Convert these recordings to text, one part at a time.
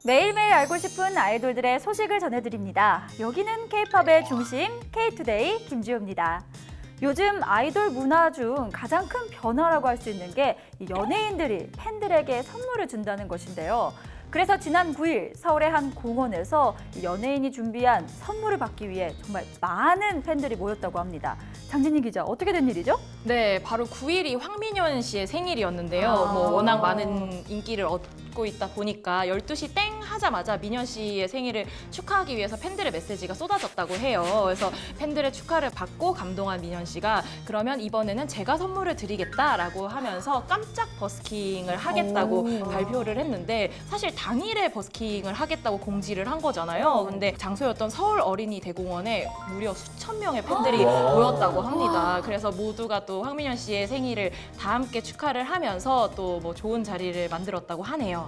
매일매일 알고 싶은 아이돌들의 소식을 전해드립니다. 여기는 K-팝의 중심, K-투데이 김주호입니다. 요즘 아이돌 문화 중 가장 큰 변화라고 할 수 있는 게 연예인들이 팬들에게 선물을 준다는 것인데요. 그래서 지난 9일 서울의 한 공원에서 연예인이 준비한 선물을 받기 위해 정말 많은 팬들이 모였다고 합니다. 장진희 기자, 어떻게 된 일이죠? 네, 바로 9일이 황민현 씨의 생일이었는데요. 워낙 많은 인기를 얻고 있다 보니까 12시 땡 하자마자 민현 씨의 생일을 축하하기 위해서 팬들의 메시지가 쏟아졌다고 해요. 그래서 팬들의 축하를 받고 감동한 민현 씨가 그러면 이번에는 제가 선물을 드리겠다라고 하면서 깜짝 버스킹을 하겠다고 발표를 했는데 사실 당일에 버스킹을 하겠다고 공지를 한 거잖아요. 근데 장소였던 서울 어린이 대공원에 무려 수천 명의 팬들이 모였다고 합니다. 그래서 모두가 또 황민현 씨의 생일을 다 함께 축하를 하면서 또 뭐 좋은 자리를 만들었다고 하네요.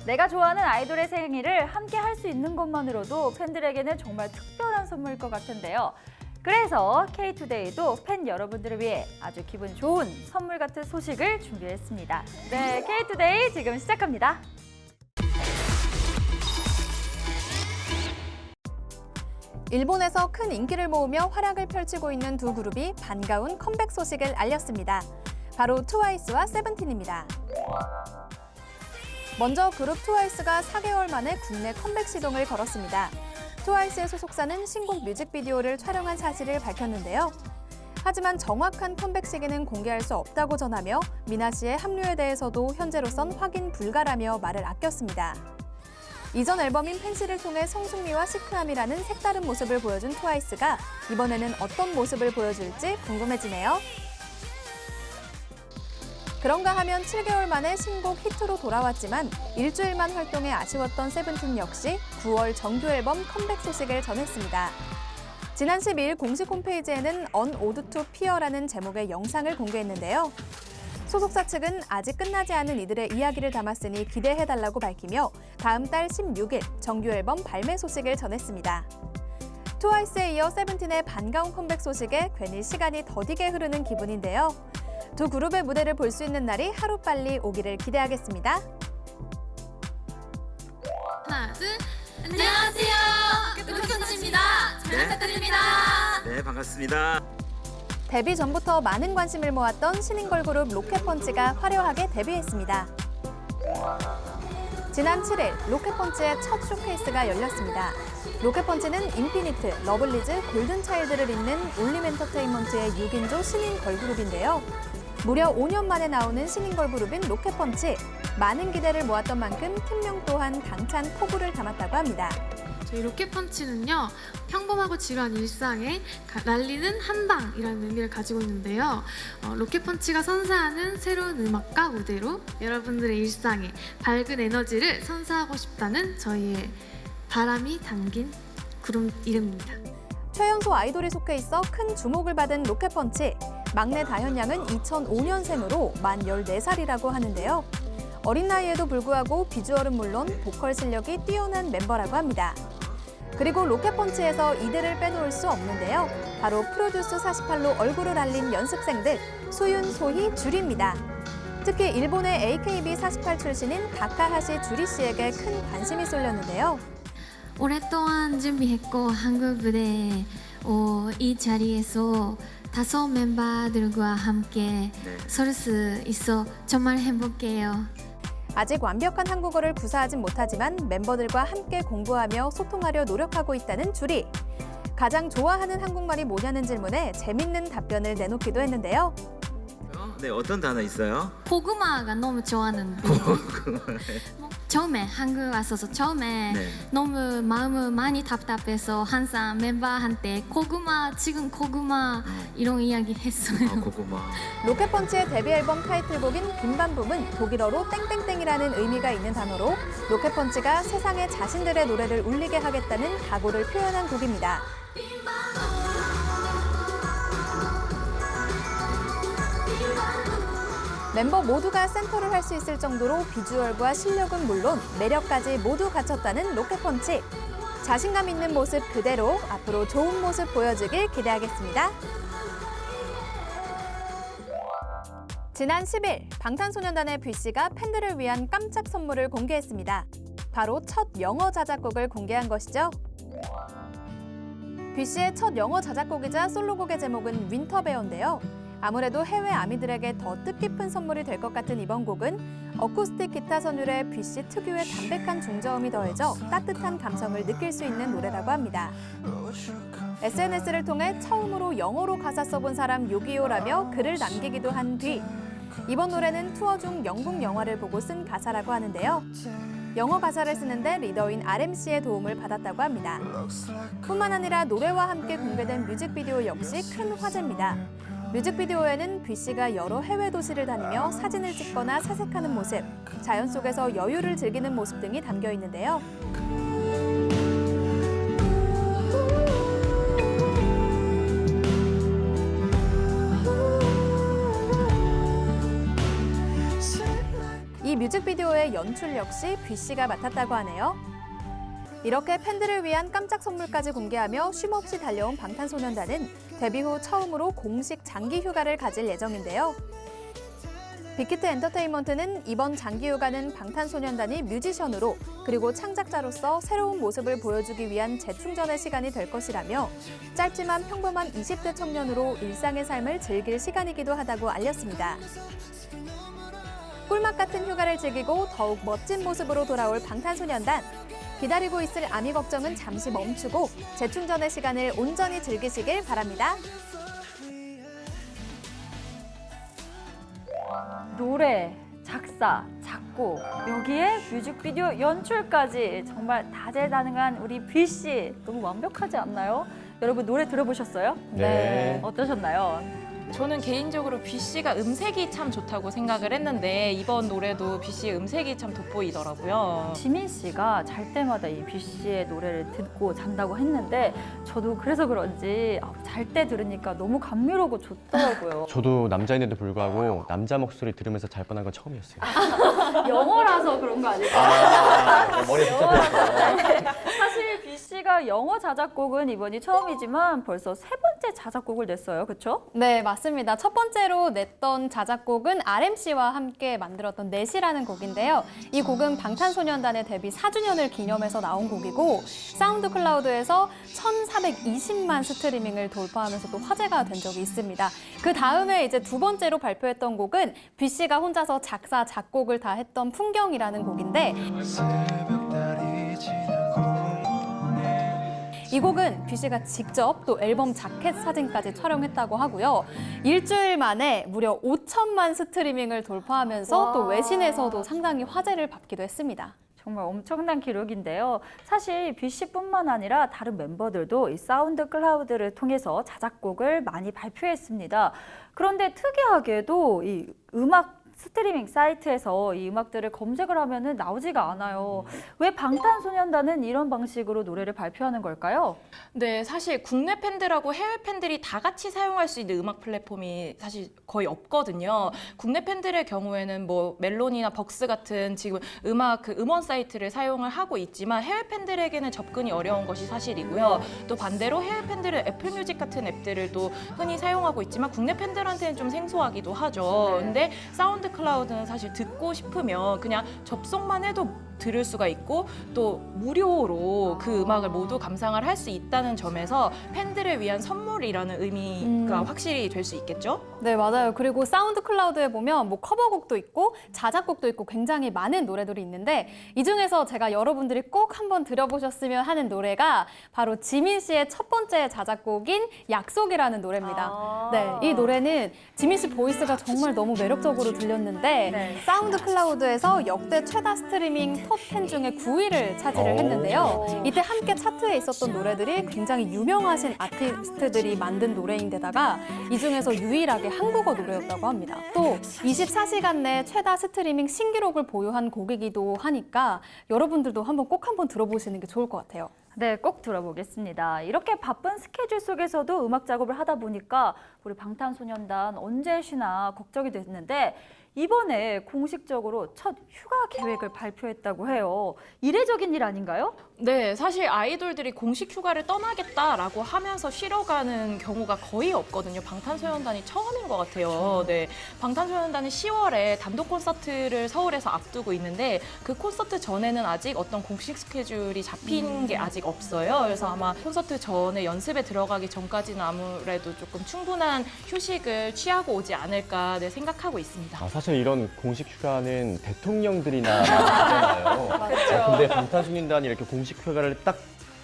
내가 좋아하는 아이돌의 생일을 함께 할 수 있는 것만으로도 팬들에게는 정말 특별한 선물일 것 같은데요. 그래서 K-투데이도 팬 여러분들을 위해 아주 기분 좋은 선물 같은 소식을 준비했습니다. 네, K-투데이 지금 시작합니다. 일본에서 큰 인기를 모으며 활약을 펼치고 있는 두 그룹이 반가운 컴백 소식을 알렸습니다. 바로 트와이스와 세븐틴입니다. 먼저 그룹 트와이스가 4개월 만에 국내 컴백 시동을 걸었습니다. 트와이스의 소속사는 신곡 뮤직비디오를 촬영한 사실을 밝혔는데요. 하지만 정확한 컴백 시기는 공개할 수 없다고 전하며 미나 씨의 합류에 대해서도 현재로선 확인 불가라며 말을 아꼈습니다. 이전 앨범인 팬시를 통해 성숙미와 시크함이라는 색다른 모습을 보여준 트와이스가 이번에는 어떤 모습을 보여줄지 궁금해지네요. 그런가 하면 7개월 만에 신곡 히트로 돌아왔지만 일주일만 활동해 아쉬웠던 세븐틴 역시 9월 정규 앨범 컴백 소식을 전했습니다. 지난 12일 공식 홈페이지에는 On Ode to Fear라는 제목의 영상을 공개했는데요. 소속사 측은 아직 끝나지 않은 이들의 이야기를 담았으니 기대해달라고 밝히며 다음 달 16일 정규 앨범 발매 소식을 전했습니다. 트와이스에 이어 세븐틴의 반가운 컴백 소식에 괜히 시간이 더디게 흐르는 기분인데요. 두 그룹의 무대를 볼 수 있는 날이 하루빨리 오기를 기대하겠습니다. 하나, 둘, 안녕하세요. 로켓펀치입니다. 잘 부탁드립니다. 네, 반갑습니다. 데뷔 전부터 많은 관심을 모았던 신인 걸그룹 로켓펀치가 화려하게 데뷔했습니다. 지난 7일 로켓펀치의 첫 쇼케이스가 열렸습니다. 로켓펀치는 인피니트, 러블리즈, 골든차일드를 잇는 올림엔터테인먼트의 6인조 신인 걸그룹인데요. 무려 5년 만에 나오는 신인 걸그룹인 로켓펀치. 많은 기대를 모았던 만큼 팀명 또한 당찬 포부를 담았다고 합니다. 저희 로켓펀치는요, 평범하고 지루한 일상에 날리는 한방이라는 의미를 가지고 있는데요. 로켓펀치가 선사하는 새로운 음악과 무대로 여러분들의 일상에 밝은 에너지를 선사하고 싶다는 저희의 바람이 담긴 그룹 이름입니다. 최연소 아이돌이 속해 있어 큰 주목을 받은 로켓펀치. 막내 다현 양은 2005년생으로 만 14살이라고 하는데요. 어린 나이에도 불구하고 비주얼은 물론 보컬 실력이 뛰어난 멤버라고 합니다. 그리고 로켓펀치에서 이들을 빼놓을 수 없는데요. 바로 프로듀스 48로 얼굴을 알린 연습생들 수윤, 소희, 주리입니다. 특히 일본의 AKB48 출신인 다카하시 주리 씨에게 큰 관심이 쏠렸는데요. 오랫동안 준비했고 한국 무대 이 자리에서 5 멤버들과 함께 설 수 있어 정말 행복해요. 아직 완벽한 한국어를 구사하진 못하지만 멤버들과 함께 공부하며 소통하려 노력하고 있다는 주리. 가장 좋아하는 한국말이 뭐냐는 질문에 재밌는 답변을 내놓기도 했는데요. 네, 어떤 단어 있어요? 고구마가 너무 좋아하는데 처음에 한국 왔어서 처음에 너무 마음이 많이 답답해서 항상 멤버한테 지금 고구마 이런 이야기 했어요. 고구마. 로켓펀치의 데뷔 앨범 타이틀곡인 빈밤붐은 독일어로 땡땡땡이라는 의미가 있는 단어로 로켓펀치가 세상에 자신들의 노래를 울리게 하겠다는 각오를 표현한 곡입니다. 멤버 모두가 센터를 할 수 있을 정도로 비주얼과 실력은 물론 매력까지 모두 갖췄다는 로켓펀치. 자신감 있는 모습 그대로 앞으로 좋은 모습 보여주길 기대하겠습니다. 지난 10일 방탄소년단의 뷔씨가 팬들을 위한 깜짝 선물을 공개했습니다. 바로 첫 영어 자작곡을 공개한 것이죠. 뷔시의 첫 영어 자작곡이자 솔로곡의 제목은 윈터베어인데요. 아무래도 해외 아미들에게 더 뜻깊은 선물이 될 것 같은 이번 곡은 어쿠스틱 기타 선율에 뷔시 특유의 담백한 중저음이 더해져 따뜻한 감성을 느낄 수 있는 노래라고 합니다. SNS를 통해 처음으로 영어로 가사 써본 사람 요기요라며 글을 남기기도 한 뒤 이번 노래는 투어 중 영국 영화를 보고 쓴 가사라고 하는데요. 영어 가사를 쓰는데 리더인 RMC의 도움을 받았다고 합니다. 뿐만 아니라 노래와 함께 공개된 뮤직비디오 역시 큰 화제입니다. 뮤직비디오에는 뷔시가 여러 해외 도시를 다니며 사진을 찍거나 사색하는 모습, 자연 속에서 여유를 즐기는 모습 등이 담겨 있는데요. 이 뮤직비디오의 연출 역시 뷔시가 맡았다고 하네요. 이렇게 팬들을 위한 깜짝 선물까지 공개하며 쉼없이 달려온 방탄소년단은 데뷔 후 처음으로 공식 장기 휴가를 가질 예정인데요. 빅히트 엔터테인먼트는 이번 장기 휴가는 방탄소년단이 뮤지션으로 그리고 창작자로서 새로운 모습을 보여주기 위한 재충전의 시간이 될 것이라며 짧지만 평범한 20대 청년으로 일상의 삶을 즐길 시간이기도 하다고 알렸습니다. 꿀맛 같은 휴가를 즐기고 더욱 멋진 모습으로 돌아올 방탄소년단. 기다리고 있을 아미 걱정은 잠시 멈추고 재충전의 시간을 온전히 즐기시길 바랍니다. 노래, 작사, 작곡, 여기에 뮤직비디오 연출까지 정말 다재다능한 우리 뷔시 너무 완벽하지 않나요? 여러분 노래 들어보셨어요? 네. 어떠셨나요? 저는 개인적으로 뷔시가 음색이 참 좋다고 생각을 했는데 이번 노래도 뷔시의 음색이 참 돋보이더라고요. 지민 씨가 잘 때마다 이 뷔시의 노래를 듣고 잔다고 했는데 저도 그래서 그런지 잘 때 들으니까 너무 감미롭고 좋더라고요. 저도 남자인데도 불구하고 남자 목소리 들으면서 잘 뻔한 건 처음이었어요. 영어라서 그런 거 아닐까요? 머리에 복잡해서. 사실 뷔시가 영어 자작곡은 이번이 처음이지만 벌써 세 번째 자작곡을 냈어요. 그렇죠? 네, 맞습니다. 첫 번째로 냈던 자작곡은 RMC와 함께 만들었던 넷이라는 곡인데요. 이 곡은 방탄소년단의 데뷔 4주년을 기념해서 나온 곡이고 사운드 클라우드에서 1,420만 스트리밍을 돌파하면서 또 화제가 된 적이 있습니다. 그 다음에 이제 두 번째로 발표했던 곡은 뷔시가 혼자서 작사, 작곡을 다 했던 풍경이라는 곡인데 이 곡은 뷔시가 직접 또 앨범 자켓 사진까지 촬영했다고 하고요. 일주일 만에 무려 5천만 스트리밍을 돌파하면서 또 외신에서도 상당히 화제를 받기도 했습니다. 정말 엄청난 기록인데요. 사실 뷔시뿐만 아니라 다른 멤버들도 이 사운드 클라우드를 통해서 자작곡을 많이 발표했습니다. 그런데 특이하게도 이 음악 스트리밍 사이트에서 이 음악들을 검색을 하면은 나오지가 않아요. 왜 방탄소년단은 이런 방식으로 노래를 발표하는 걸까요? 네, 사실 국내 팬들하고 해외 팬들이 다 같이 사용할 수 있는 음악 플랫폼이 사실 거의 없거든요. 국내 팬들의 경우에는 뭐 멜론이나 벅스 같은 지금 음악 그 음원 사이트를 사용을 하고 있지만 해외 팬들에게는 접근이 어려운 것이 사실이고요. 또 반대로 해외 팬들은 애플 뮤직 같은 앱들을 또 흔히 사용하고 있지만 국내 팬들한테는 좀 생소하기도 하죠. 근데 사운드 클라우드는 사실 듣고 싶으면 그냥 접속만 해도 들을 수가 있고 또 무료로 그 음악을 모두 감상을 할 수 있다는 점에서 팬들을 위한 선물이라는 의미가 확실히 될 수 있겠죠? 네, 맞아요. 그리고 사운드 클라우드에 보면 뭐 커버곡도 있고 자작곡도 있고 굉장히 많은 노래들이 있는데 이 중에서 제가 여러분들이 꼭 한번 들어보셨으면 하는 노래가 바로 지민 씨의 첫 번째 자작곡인 약속이라는 노래입니다. 네, 이 노래는 지민 씨 보이스가 정말 너무 매력적으로 들렸는데 네. 사운드 클라우드에서 역대 최다 스트리밍 톱10 중에 9위를 차지를 했는데요. 이때 함께 차트에 있었던 노래들이 굉장히 유명하신 아티스트들이 만든 노래인데다가 이 중에서 유일하게 한국어 노래였다고 합니다. 또 24시간 내 최다 스트리밍 신기록을 보유한 곡이기도 하니까 여러분들도 꼭 한번 들어보시는 게 좋을 것 같아요. 네, 꼭 들어보겠습니다. 이렇게 바쁜 스케줄 속에서도 음악 작업을 하다 보니까 우리 방탄소년단 언제 쉬나 걱정이 됐는데 이번에 공식적으로 첫 휴가 계획을 발표했다고 해요. 이례적인 일 아닌가요? 네, 사실 아이돌들이 공식 휴가를 떠나겠다라고 하면서 쉬러 가는 경우가 거의 없거든요. 방탄소년단이 처음인 것 같아요. 네, 방탄소년단은 10월에 단독 콘서트를 서울에서 앞두고 있는데 그 콘서트 전에는 아직 어떤 공식 스케줄이 잡힌 게 아직 없어요. 그래서 아마 콘서트 전에 연습에 들어가기 전까지는 아무래도 조금 충분한 휴식을 취하고 오지 않을까 생각하고 있습니다. 사실 이런 공식 휴가는 대통령들이나 하잖아요. 근데 방탄소년단이 이렇게 공식 휴가를 딱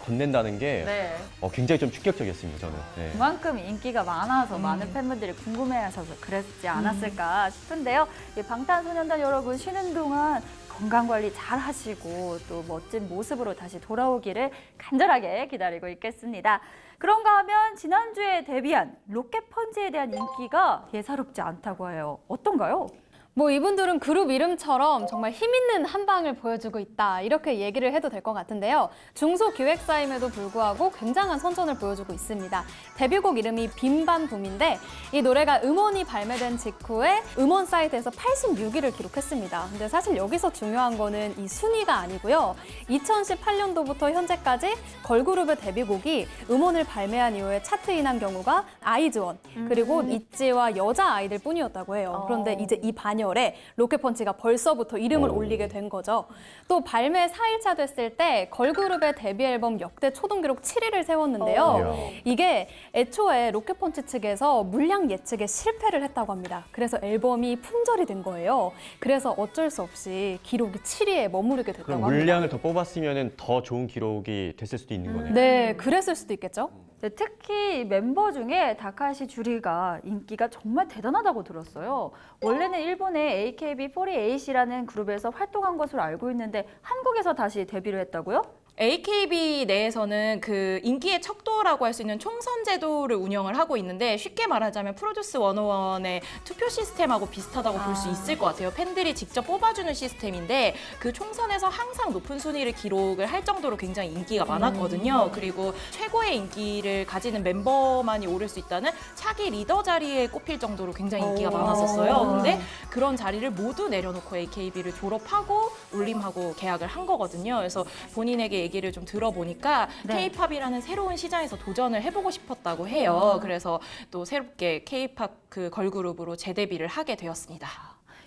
건넨다는 게 네. 굉장히 좀 충격적이었습니다, 저는. 네. 그만큼 인기가 많아서 많은 팬분들이 궁금해하셔서 그랬지 않았을까 싶은데요. 이 방탄소년단 여러분 쉬는 동안 건강관리 잘 하시고 또 멋진 모습으로 다시 돌아오기를 간절하게 기다리고 있겠습니다. 그런가 하면 지난주에 데뷔한 로켓펀치에 대한 인기가 예사롭지 않다고 해요. 어떤가요? 뭐 이분들은 그룹 이름처럼 정말 힘있는 한방을 보여주고 있다 이렇게 얘기를 해도 될 것 같은데요. 중소기획사임에도 불구하고 굉장한 선전을 보여주고 있습니다. 데뷔곡 이름이 빔밤붐인데 이 노래가 음원이 발매된 직후에 음원 사이트에서 86위를 기록했습니다. 근데 사실 여기서 중요한 거는 이 순위가 아니고요. 2018년도부터 현재까지 걸그룹의 데뷔곡이 음원을 발매한 이후에 차트인한 경우가 아이즈원 그리고 있지와 여자 아이들 뿐이었다고 해요. 그런데 이제 이 반열에 로켓펀치가 벌써부터 이름을 올리게 된 거죠. 또 발매 4일차 됐을 때 걸그룹의 데뷔 앨범 역대 초동 기록 7위를 세웠는데요. 이게 애초에 로켓펀치 측에서 물량 예측에 실패를 했다고 합니다. 그래서 앨범이 품절이 된 거예요. 그래서 어쩔 수 없이 기록이 7위에 머무르게 됐다고 그럼 합니다. 물량을 더 뽑았으면 더 좋은 기록이 됐을 수도 있는 거네요. 네, 그랬을 수도 있겠죠. 네, 특히 멤버 중에 다카시 주리가 인기가 정말 대단하다고 들었어요. 원래는 일본의 AKB48이라는 그룹에서 활동한 것으로 알고 있는데 한국에서 다시 데뷔를 했다고요? AKB 내에서는 그 인기의 척도라고 할 수 있는 총선 제도를 운영을 하고 있는데 쉽게 말하자면 프로듀스 101의 투표 시스템하고 비슷하다고 볼 수 있을 것 같아요. 팬들이 직접 뽑아주는 시스템인데 그 총선에서 항상 높은 순위를 기록을 할 정도로 굉장히 인기가 많았거든요. 그리고 최고의 인기를 가지는 멤버만이 오를 수 있다는 차기 리더 자리에 꼽힐 정도로 굉장히 인기가 많았었어요. 근데 그런 자리를 모두 내려놓고 AKB를 졸업하고 울림하고 계약을 한 거거든요. 그래서 본인에게 얘기를 좀 들어보니까 K-팝이라는 새로운 시장에서 도전을 해보고 싶었다고 해요. 그래서 또 새롭게 K-팝 그 걸그룹으로 재데뷔를 하게 되었습니다.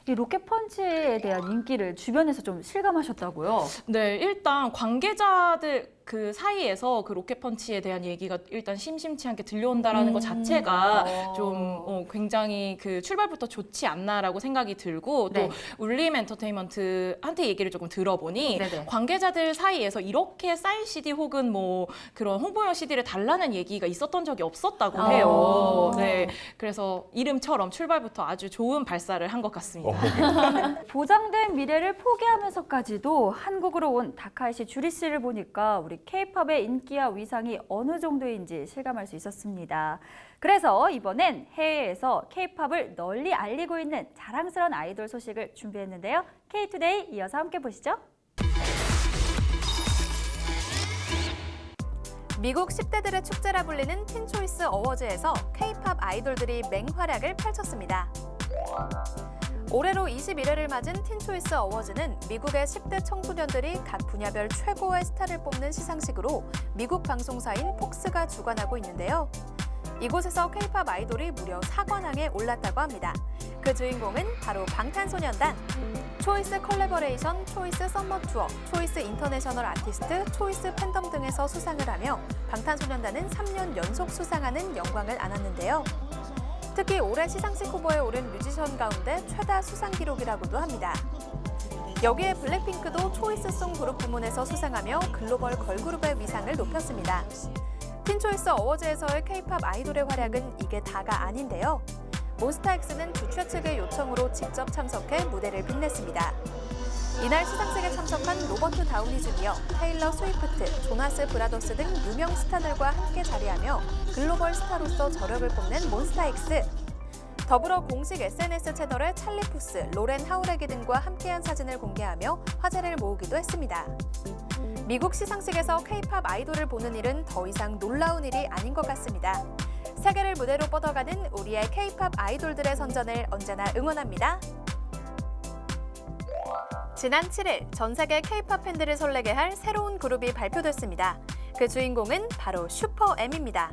이 로켓펀치에 대한 인기를 주변에서 좀 실감하셨다고요? 네, 일단 관계자들 그 사이에서 그 로켓펀치에 대한 얘기가 일단 심심치 않게 들려온다라는 것 자체가 좀 굉장히 그 출발부터 좋지 않나라고 생각이 들고 또 울림 엔터테인먼트한테 얘기를 조금 들어보니 관계자들 사이에서 이렇게 사인 CD 혹은 뭐 그런 홍보용 CD를 달라는 얘기가 있었던 적이 없었다고 해요. 네, 그래서 이름처럼 출발부터 아주 좋은 발사를 한 것 같습니다. 보장된 미래를 포기하면서까지도 한국으로 온 다카이시 주리 씨를 보니까 우리 K-팝의 인기와 위상이 어느 정도인지 실감할 수 있었습니다. 그래서 이번엔 해외에서 K-팝을 널리 알리고 있는 자랑스러운 아이돌 소식을 준비했는데요. K-투데이 이어서 함께 보시죠. 미국 10대들의 축제라 불리는 틴초이스 어워즈에서 K-팝 아이돌들이 맹활약을 펼쳤습니다. 올해로 21회를 맞은 틴초이스 어워즈는 미국의 10대 청소년들이 각 분야별 최고의 스타를 뽑는 시상식으로 미국 방송사인 폭스가 주관하고 있는데요. 이곳에서 K-팝 아이돌이 무려 4관왕에 올랐다고 합니다. 그 주인공은 바로 방탄소년단. 초이스 컬래버레이션, 초이스 썸머 투어, 초이스 인터내셔널 아티스트, 초이스 팬덤 등에서 수상을 하며 방탄소년단은 3년 연속 수상하는 영광을 안았는데요. 특히 올해 시상식 후보에 오른 뮤지션 가운데 최다 수상 기록이라고도 합니다. 여기에 블랙핑크도 초이스송 그룹 부문에서 수상하며 글로벌 걸그룹의 위상을 높였습니다. 틴초이스 어워즈에서의 K-팝 아이돌의 활약은 이게 다가 아닌데요. 몬스타엑스는 주최 측의 요청으로 직접 참석해 무대를 빛냈습니다. 이날 시상식에 참석한 로버트 다우니 주니어, 테일러 스위프트, 조나스 브라더스 등 유명 스타들과 함께 자리하며 글로벌 스타로서 저력을 뽐낸 몬스타엑스. 더불어 공식 SNS 채널에 찰리 푸스, 로렌 하우레기 등과 함께한 사진을 공개하며 화제를 모으기도 했습니다. 미국 시상식에서 K-팝 아이돌을 보는 일은 더 이상 놀라운 일이 아닌 것 같습니다. 세계를 무대로 뻗어가는 우리의 K-팝 아이돌들의 선전을 언제나 응원합니다. 지난 7일 전 세계 K-팝 팬들을 설레게 할 새로운 그룹이 발표됐습니다. 그 주인공은 바로 슈퍼엠입니다.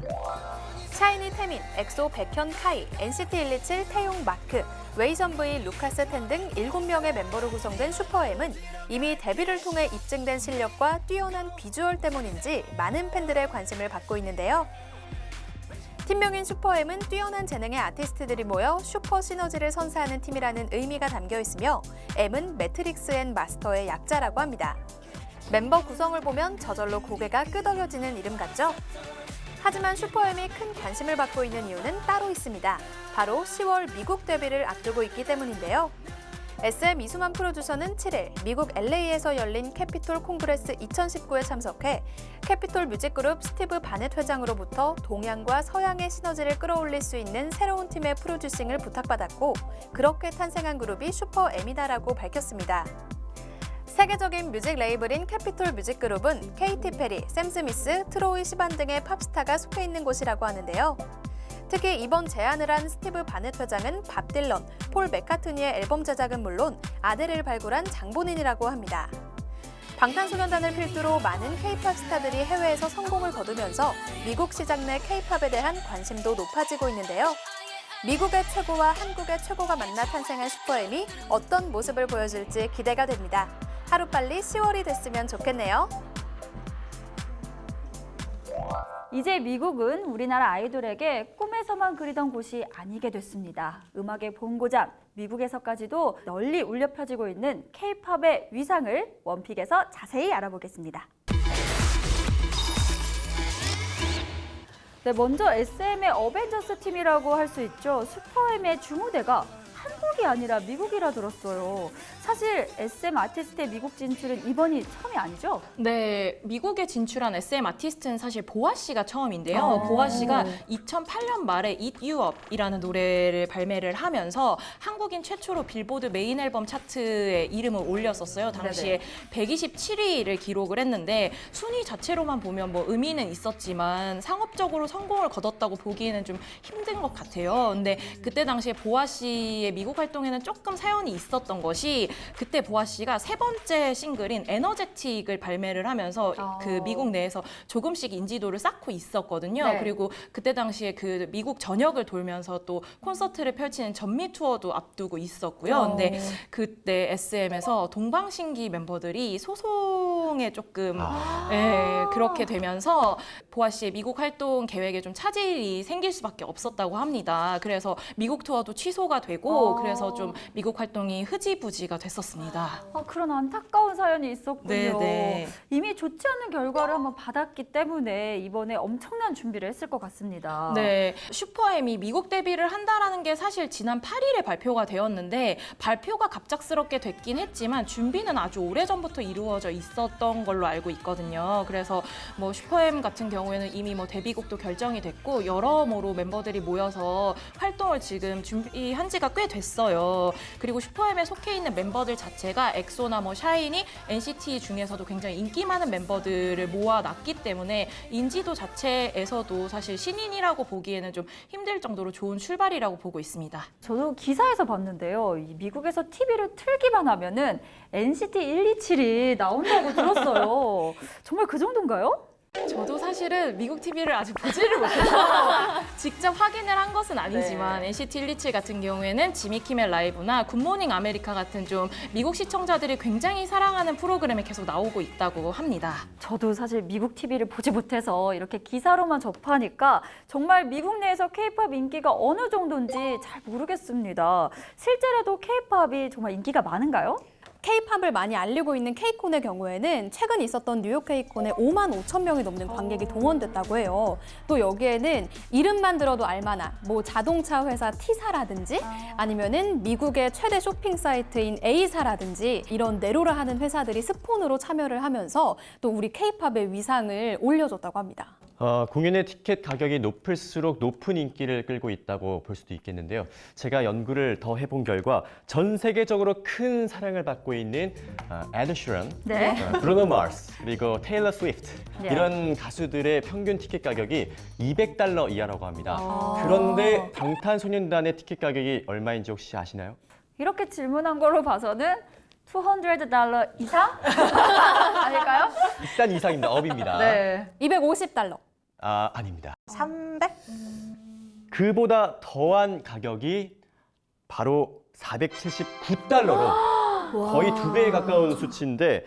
샤이니 태민, 엑소 백현 카이, NCT 127 태용 마크, 웨이전 V 루카스 텐 등 7명의 멤버로 구성된 슈퍼엠은 이미 데뷔를 통해 입증된 실력과 뛰어난 비주얼 때문인지 많은 팬들의 관심을 받고 있는데요. 팀명인 슈퍼엠은 뛰어난 재능의 아티스트들이 모여 슈퍼 시너지를 선사하는 팀이라는 의미가 담겨 있으며 M은 매트릭스 앤 마스터의 약자라고 합니다. 멤버 구성을 보면 저절로 고개가 끄덕여지는 이름 같죠? 하지만 슈퍼엠이 큰 관심을 받고 있는 이유는 따로 있습니다. 바로 10월 미국 데뷔를 앞두고 있기 때문인데요. SM 이수만 프로듀서는 7일 미국 LA에서 열린 캐피톨 콩그레스 2019에 참석해 캐피톨 뮤직그룹 스티브 바넷 회장으로부터 동양과 서양의 시너지를 끌어올릴 수 있는 새로운 팀의 프로듀싱을 부탁받았고 그렇게 탄생한 그룹이 슈퍼엠이다라고 밝혔습니다. 세계적인 뮤직 레이블인 캐피톨 뮤직그룹은 케이티 페리, 샘 스미스, 트로이 시반 등의 팝스타가 속해 있는 곳이라고 하는데요. 특히 이번 제안을 한 스티브 바넷 회장은 밥 딜런, 폴 맥카트니의 앨범 제작은 물론 아델을 발굴한 장본인이라고 합니다. 방탄소년단을 필두로 많은 K-팝 스타들이 해외에서 성공을 거두면서 미국 시장 내 K-팝에 대한 관심도 높아지고 있는데요. 미국의 최고와 한국의 최고가 만나 탄생한 슈퍼엠이 어떤 모습을 보여줄지 기대가 됩니다. 하루빨리 10월이 됐으면 좋겠네요. 이제 미국은 우리나라 아이돌에게 꿈에서만 그리던 곳이 아니게 됐습니다. 음악의 본고장, 미국에서까지도 널리 울려 퍼지고 있는 K-팝의 위상을 원픽에서 자세히 알아보겠습니다. 네, 먼저 SM의 어벤져스 팀이라고 할 수 있죠. 슈퍼엠의 주무대가 한국이 아니라 미국이라 들었어요. 사실 SM 아티스트의 미국 진출은 이번이 처음이 아니죠? 네, 미국에 진출한 SM 아티스트는 사실 보아 씨가 처음인데요. 보아 씨가 2008년 말에 Eat You Up이라는 노래를 발매를 하면서 한국인 최초로 빌보드 메인 앨범 차트에 이름을 올렸었어요. 당시에 127위를 기록을 했는데 순위 자체로만 보면 뭐 의미는 있었지만 상업적으로 성공을 거뒀다고 보기에는 좀 힘든 것 같아요. 근데 그때 당시에 보아 씨의 미국 활동에는 조금 사연이 있었던 것이 그때 보아 씨가 세 번째 싱글인 에너제틱을 발매를 하면서 그 미국 내에서 조금씩 인지도를 쌓고 있었거든요. 네. 그리고 그때 당시에 그 미국 전역을 돌면서 또 콘서트를 펼치는 전미 투어도 앞두고 있었고요. 근데 그때 SM에서 동방신기 멤버들이 소송에 조금 그렇게 되면서 보아 씨의 미국 활동 계획에 좀 차질이 생길 수밖에 없었다고 합니다. 그래서 미국 투어도 취소가 되고 그래서 좀 미국 활동이 흐지부지가 됐었습니다. 그런 안타까운 사연이 있었군요. 네. 이미 좋지 않은 결과를 한번 받았기 때문에 이번에 엄청난 준비를 했을 것 같습니다. 네, 슈퍼엠이 미국 데뷔를 한다라는 게 사실 지난 8일에 발표가 되었는데 발표가 갑작스럽게 됐긴 했지만 준비는 아주 오래전부터 이루어져 있었던 걸로 알고 있거든요. 그래서 뭐 슈퍼엠 같은 경우에는 이미 뭐 데뷔곡도 결정이 됐고 여러모로 멤버들이 모여서 활동을 지금 준비한 지가 꽤 됐어요. 그리고 슈퍼엠에 속해 있는 멤버들 자체가 엑소나 뭐 샤이니, NCT 중에서도 굉장히 인기 많은 멤버들을 모아놨기 때문에 인지도 자체에서도 사실 신인이라고 보기에는 좀 힘들 정도로 좋은 출발이라고 보고 있습니다. 저도 기사에서 봤는데요. 이 미국에서 TV를 틀기만 하면은 NCT 127이 나온다고 들었어요. 정말 그 정도인가요? 저도 사실은 미국 TV를 아직 보지를 못해서 직접 확인을 한 것은 아니지만 NCT 127 같은 경우에는 지미 키멜 라이브나 굿모닝 아메리카 같은 좀 미국 시청자들이 굉장히 사랑하는 프로그램에 계속 나오고 있다고 합니다. 저도 사실 미국 TV를 보지 못해서 이렇게 기사로만 접하니까 정말 미국 내에서 K-팝 인기가 어느 정도인지 잘 모르겠습니다. 실제로도 K-팝이 정말 인기가 많은가요? K-팝을 많이 알리고 있는 K-콘의 경우에는 최근 있었던 뉴욕 K-콘에 5만 5천 명이 넘는 관객이 동원됐다고 해요. 또 여기에는 이름만 들어도 알만한 뭐 자동차 회사 T사라든지 아니면은 미국의 최대 쇼핑 사이트인 A사라든지 이런 내로라 하는 회사들이 스폰으로 참여를 하면서 또 우리 K-팝의 위상을 올려줬다고 합니다. 공연의 티켓 가격이 높을수록 높은 인기를 끌고 있다고 볼 수도 있겠는데요. 제가 연구를 더 해본 결과 전 세계적으로 큰 사랑을 받고 있는 에드 시런, 네. 브루노 마스, 그리고 테일러 스위프트 네. 이런 가수들의 평균 티켓 가격이 $200 이하라고 합니다. 그런데 방탄소년단의 티켓 가격이 얼마인지 혹시 아시나요? 이렇게 질문한 걸로 봐서는 $200 이상? 아닐까요? 일단 이상입니다. 업입니다. 네. $250. 아, 아닙니다. 300? 그보다 더한 가격이 바로 $479로 거의 2배에 가까운 수치인데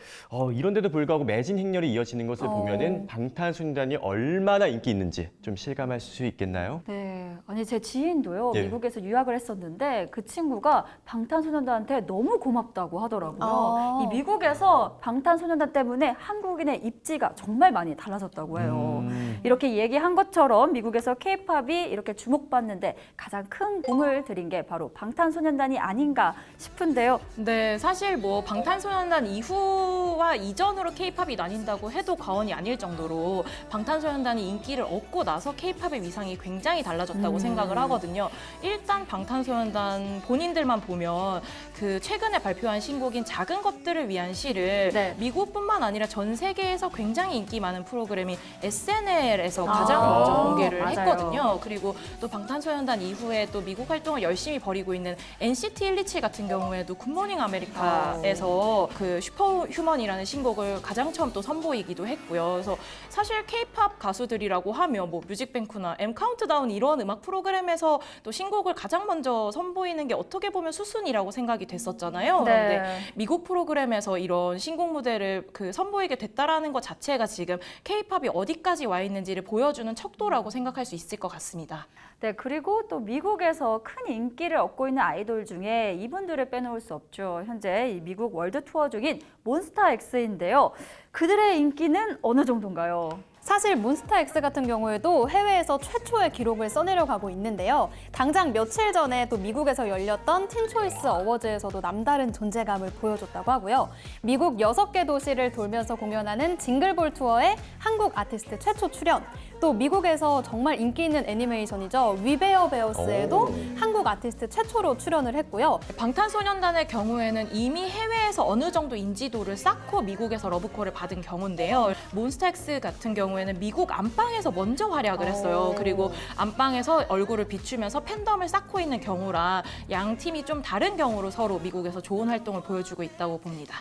이런데도 불구하고 매진 행렬이 이어지는 것을 보면은 방탄소년단이 얼마나 인기 있는지 좀 실감할 수 있겠나요? 네, 아니 제 지인도요 예. 미국에서 유학을 했었는데 그 친구가 방탄소년단한테 너무 고맙다고 하더라고요. 이 미국에서 방탄소년단 때문에 한국인의 입지가 정말 많이 달라졌다고 해요. 이렇게 얘기한 것처럼 미국에서 K-팝이 이렇게 주목받는데 가장 큰 공을 들인 게 바로 방탄소년단이 아닌가 싶은데요. 네, 사실 뭐 방탄소년단 이후와 이전으로 K-팝이 나뉜다고 해도 과언이 아닐 정도로 방탄소년단이 인기를 얻고 나서 K-팝의 위상이 굉장히 달라졌다고 생각을 하거든요. 일단 방탄소년단 본인들만 보면 그 최근에 발표한 신곡인 작은 것들을 위한 시를 네. 미국뿐만 아니라 전 세계에서 굉장히 인기 많은 프로그램인 SNL에서 가장 먼저 공개를 맞아요. 했거든요. 그리고 또 방탄소년단 이후에 또 미국 활동을 열심히 벌이고 있는 NCT 127 같은 경우에도 굿모닝 아메리카에서 그 슈퍼휴먼이라는 신곡을 가장 처음 또 선보이기도 했고요. 그래서 사실 K-팝 가수들이라고 하면 뭐 뮤직뱅크나 M 카운트다운 이런 음악 프로그램에서 또 신곡을 가장 먼저 선보이는 게 어떻게 보면 수순이라고 생각이 됐었잖아요. 그런데 네. 미국 프로그램에서 이런 신곡 무대를 그 선보이게 됐다라는 것 자체가 지금 K-팝이 어디까지 와 있는지를 보여주는 척도라고 생각할 수 있을 것 같습니다. 네, 그리고 또 미국에서 큰 인기를 얻고 있는 아이돌 중에 이분들을 빼놓을 수 없죠. 현재 이 미국 월드 투어 중인 몬스타엑스인데요. 그들의 인기는 어느 정도인가요? 사실 몬스타엑스 같은 경우에도 해외에서 최초의 기록을 써내려가고 있는데요. 당장 며칠 전에 또 미국에서 열렸던 틴초이스 어워즈에서도 남다른 존재감을 보여줬다고 하고요. 미국 6개 도시를 돌면서 공연하는 징글볼 투어에 한국 아티스트 최초 출연, 또 미국에서 정말 인기 있는 애니메이션이죠. 위베어 베어스에도 한국 아티스트 최초로 출연을 했고요. 방탄소년단의 경우에는 이미 해외에서 어느 정도 인지도를 쌓고 미국에서 러브콜을 받은 경우인데요. 몬스타엑스 같은 경우에는 미국 안방에서 먼저 활약을 했어요. 그리고 안방에서 얼굴을 비추면서 팬덤을 쌓고 있는 경우라 양 팀이 좀 다른 경우로 서로 미국에서 좋은 활동을 보여주고 있다고 봅니다.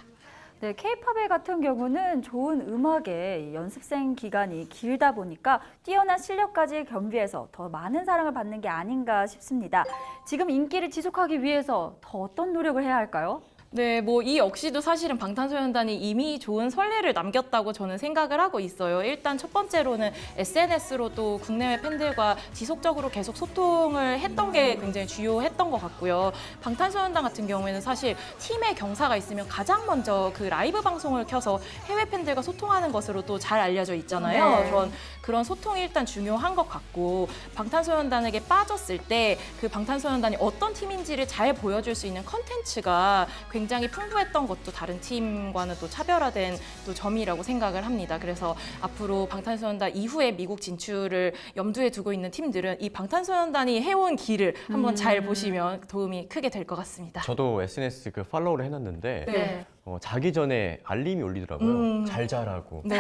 네, K-팝의 같은 경우는 좋은 음악의 연습생 기간이 길다 보니까 뛰어난 실력까지 겸비해서 더 많은 사랑을 받는 게 아닌가 싶습니다. 지금 인기를 지속하기 위해서 더 어떤 노력을 해야 할까요? 네, 뭐 이 역시도 사실은 방탄소년단이 이미 좋은 선례를 남겼다고 저는 생각을 하고 있어요. 일단 첫 번째로는 SNS로 또 국내외 팬들과 지속적으로 계속 소통을 했던 게 굉장히 주요했던 것 같고요. 방탄소년단 같은 경우에는 사실 팀의 경사가 있으면 가장 먼저 그 라이브 방송을 켜서 해외 팬들과 소통하는 것으로 또 잘 알려져 있잖아요. 네. 그런 소통이 일단 중요한 것 같고 방탄소년단에게 빠졌을 때 그 방탄소년단이 어떤 팀인지를 잘 보여줄 수 있는 컨텐츠가 굉장히 풍부했던 것도 다른 팀과는 또 차별화된 또 점이라고 생각을 합니다. 그래서 앞으로 방탄소년단 이후에 미국 진출을 염두에 두고 있는 팀들은 이 방탄소년단이 해온 길을 한번 잘 보시면 도움이 크게 될 것 같습니다. 저도 SNS 그 팔로우를 해놨는데 네. 자기 전에 알림이 울리더라고요. 잘 자라고. 네.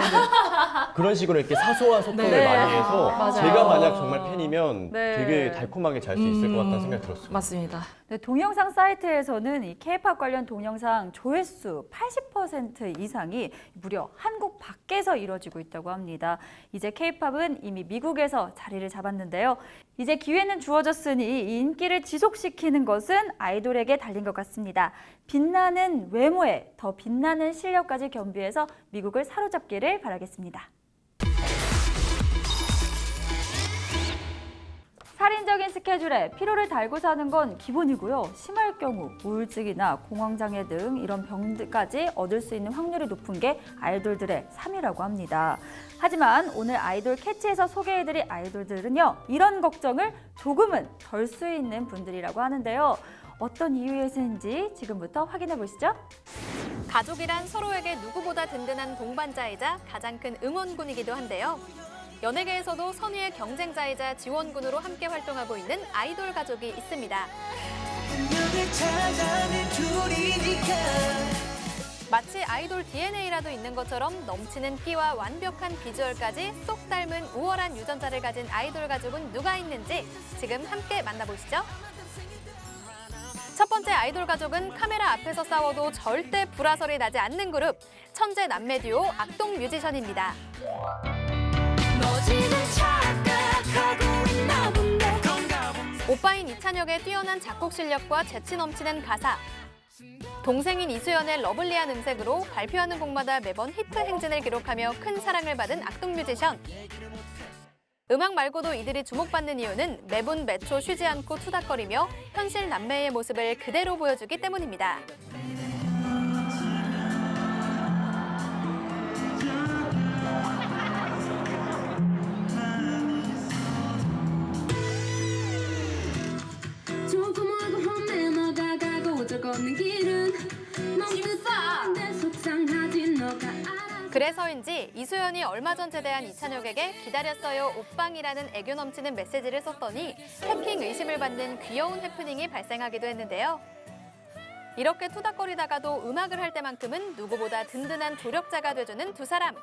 그런 식으로 이렇게 사소한 소통을 네. 많이 해서 맞아요. 제가 만약 정말 팬이면 네. 되게 달콤하게 잘 수 있을 것 같다는 생각이 들었어요. 맞습니다. 네, 동영상 사이트에서는 이 K-팝 관련 동영상 조회수 80% 이상이 무려 한국 밖에서 이루어지고 있다고 합니다. 이제 K-팝은 이미 미국에서 자리를 잡았는데요. 이제 기회는 주어졌으니 이 인기를 지속시키는 것은 아이돌에게 달린 것 같습니다. 빛나는 외모에 더 빛나는 실력까지 겸비해서 미국을 사로잡기를 바라겠습니다. 살인적인 스케줄에 피로를 달고 사는 건 기본이고요. 심할 경우 우울증이나 공황장애 등 이런 병까지 얻을 수 있는 확률이 높은 게 아이돌들의 삶이라고 합니다. 하지만 오늘 아이돌 캐치에서 소개해드릴 아이돌들은요. 이런 걱정을 조금은 덜 수 있는 분들이라고 하는데요. 어떤 이유에서인지 지금부터 확인해 보시죠. 가족이란 서로에게 누구보다 든든한 동반자이자 가장 큰 응원군이기도 한데요. 연예계에서도 선의의 경쟁자이자 지원군으로 함께 활동하고 있는 아이돌 가족이 있습니다. 마치 아이돌 DNA라도 있는 것처럼 넘치는 끼와 완벽한 비주얼까지 쏙 닮은 우월한 유전자를 가진 아이돌 가족은 누가 있는지 지금 함께 만나보시죠. 첫 번째 아이돌 가족은 카메라 앞에서 싸워도 절대 불화설이 나지 않는 그룹, 천재 남매 듀오 악동 뮤지션입니다. 오빠인 이찬혁의 뛰어난 작곡 실력과 재치 넘치는 가사, 동생인 이수연의 러블리한 음색으로 발표하는 곡마다 매번 히트 행진을 기록하며 큰 사랑을 받은 악동 뮤지션. 음악 말고도 이들이 주목받는 이유는 매분 매초 쉬지 않고 투닥거리며 현실 남매의 모습을 그대로 보여주기 때문입니다. 조그마한 홈에 너가 가고 저 걷는 길은 너무 뜻한데 속상하지 너가 알아. 그래서인지 이수연이 얼마 전 제대한 이찬혁에게 기다렸어요 오빵이라는 애교 넘치는 메시지를 썼더니 해킹 의심을 받는 귀여운 해프닝이 발생하기도 했는데요. 이렇게 투닥거리다가도 음악을 할 때만큼은 누구보다 든든한 조력자가 돼주는 두 사람.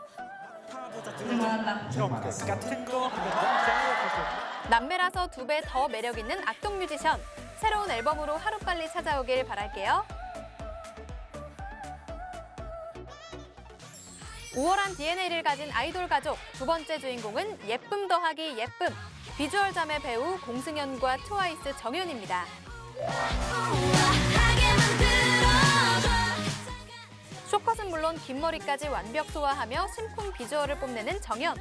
남매라서 두 배 더 매력있는 악동 뮤지션. 새로운 앨범으로 하루빨리 찾아오길 바랄게요. 우월한 DNA를 가진 아이돌 가족. 두 번째 주인공은 예쁨 더하기 예쁨. 비주얼 자매 배우 공승연과 트와이스 정연입니다. 쇼컷은 물론 긴 머리까지 완벽 소화하며 심쿵 비주얼을 뽐내는 정연.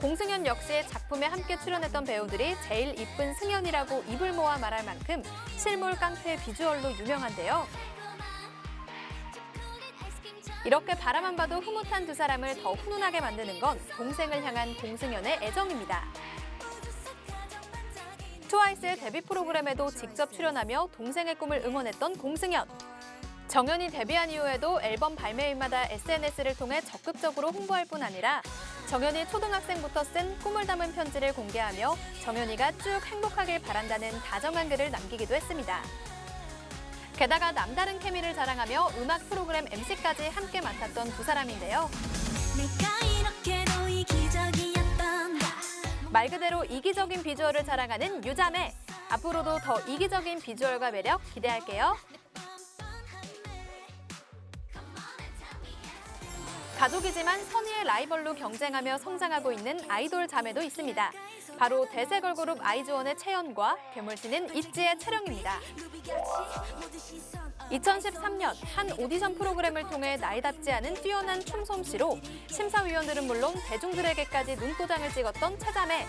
공승연 역시의 작품에 함께 출연했던 배우들이 제일 이쁜 승연이라고 입을 모아 말할 만큼 실물 깡패 비주얼로 유명한데요. 이렇게 바라만 봐도 흐뭇한 두 사람을 더 훈훈하게 만드는 건 동생을 향한 공승연의 애정입니다. 트와이스의 데뷔 프로그램에도 직접 출연하며 동생의 꿈을 응원했던 공승연. 정연이 데뷔한 이후에도 앨범 발매일마다 SNS를 통해 적극적으로 홍보할 뿐 아니라 정연이 초등학생부터 쓴 꿈을 담은 편지를 공개하며 정연이가 쭉 행복하길 바란다는 다정한 글을 남기기도 했습니다. 게다가 남다른 케미를 자랑하며 음악 프로그램 MC까지 함께 맡았던 두 사람인데요. 말 그대로 이기적인 비주얼을 자랑하는 유자매. 앞으로도 더 이기적인 비주얼과 매력 기대할게요. 가족이지만 선의의 라이벌로 경쟁하며 성장하고 있는 아이돌 자매도 있습니다. 바로 대세 걸그룹 아이즈원의 채연과 괴물씨는 있지의 채령입니다. 2013년 한 오디션 프로그램을 통해 나이답지 않은 뛰어난 춤솜씨로 심사위원들은 물론 대중들에게까지 눈도장을 찍었던 채자매.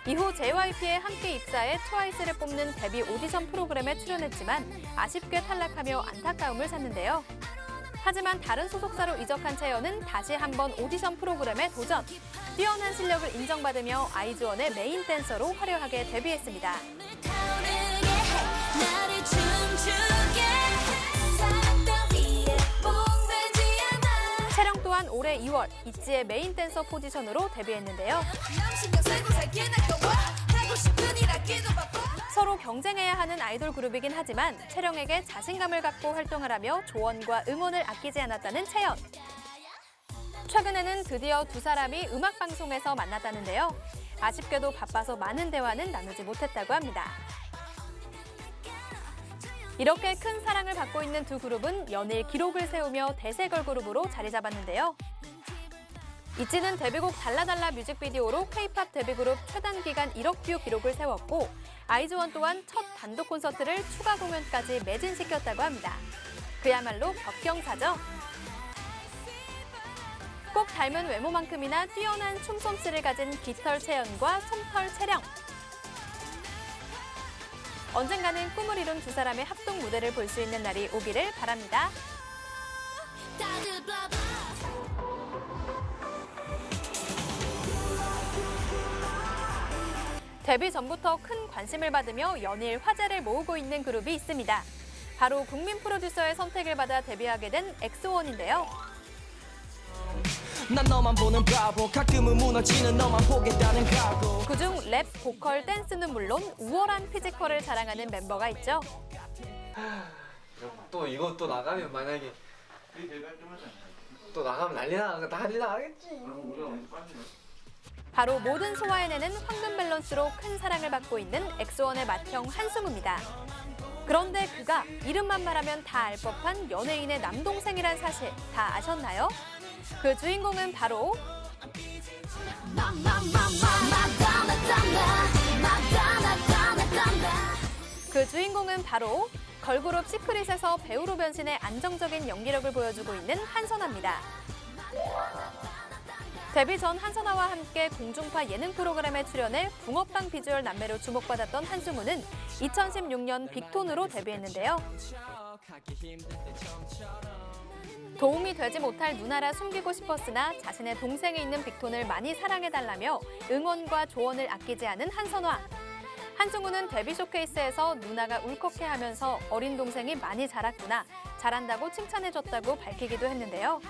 이후 JYP에 함께 입사해 트와이스를 뽑는 데뷔 오디션 프로그램에 출연했지만 아쉽게 탈락하며 안타까움을 샀는데요. 하지만 다른 소속사로 이적한 채연은 다시 한번 오디션 프로그램에 도전. 뛰어난 실력을 인정받으며 아이즈원의 메인 댄서로 화려하게 데뷔했습니다. 채령 또한 올해 2월 있지의 메인 댄서 포지션으로 데뷔했는데요. 서로 경쟁해야 하는 아이돌 그룹이긴 하지만 채령에게 자신감을 갖고 활동을 하며 조언과 응원을 아끼지 않았다는 채연. 최근에는 드디어 두 사람이 음악방송에서 만났다는데요. 아쉽게도 바빠서 많은 대화는 나누지 못했다고 합니다. 이렇게 큰 사랑을 받고 있는 두 그룹은 연일 기록을 세우며 대세 걸그룹으로 자리 잡았는데요. 있지는 데뷔곡 달라달라 뮤직비디오로 K-팝 데뷔그룹 최단 기간 1억 뷰 기록을 세웠고 아이즈원 또한 첫 단독 콘서트를 추가 공연까지 매진시켰다고 합니다. 그야말로 격경사죠. 꼭 닮은 외모만큼이나 뛰어난 춤솜씨를 가진 깃털 채연과 솜털 채령. 언젠가는 꿈을 이룬 두 사람의 합동 무대를 볼 수 있는 날이 오기를 바랍니다. 데뷔 전부터 큰 관심을 받으며 연일 화제를 모으고 있는 그룹이 있습니다. 바로 국민 프로듀서의 선택을 받아 데뷔하게 된 엑소원인데요. 난 너만 보는 바보 가끔은 무너지는 너만 보겠다는 각오 그중 랩, 보컬, 댄스는 물론 우월한 피지컬을 자랑하는 멤버가 있죠. 또 이거 또 나가면 만약에 또 나가면 난리 나겠지. 바로 모든 소화해내는 황금 밸런스로 큰 사랑을 받고 있는 엑소원의 맏형 한승우입니다. 그런데 그가 이름만 말하면 다 알 법한 연예인의 남동생이란 사실 다 아셨나요? 그 주인공은 바로 걸그룹 시크릿에서 배우로 변신해 안정적인 연기력을 보여주고 있는 한선아입니다. 데뷔 전 한선아와 함께 공중파 예능 프로그램에 출연해 붕어빵 비주얼 남매로 주목받았던 한승우는 2016년 빅톤으로 데뷔했는데요. 도움이 되지 못할 누나라 숨기고 싶었으나 자신의 동생이 있는 빅톤을 많이 사랑해달라며 응원과 조언을 아끼지 않은 한선아. 한승우는 데뷔 쇼케이스에서 누나가 울컥해하면서 어린 동생이 많이 자랐구나, 잘한다고 칭찬해줬다고 밝히기도 했는데요.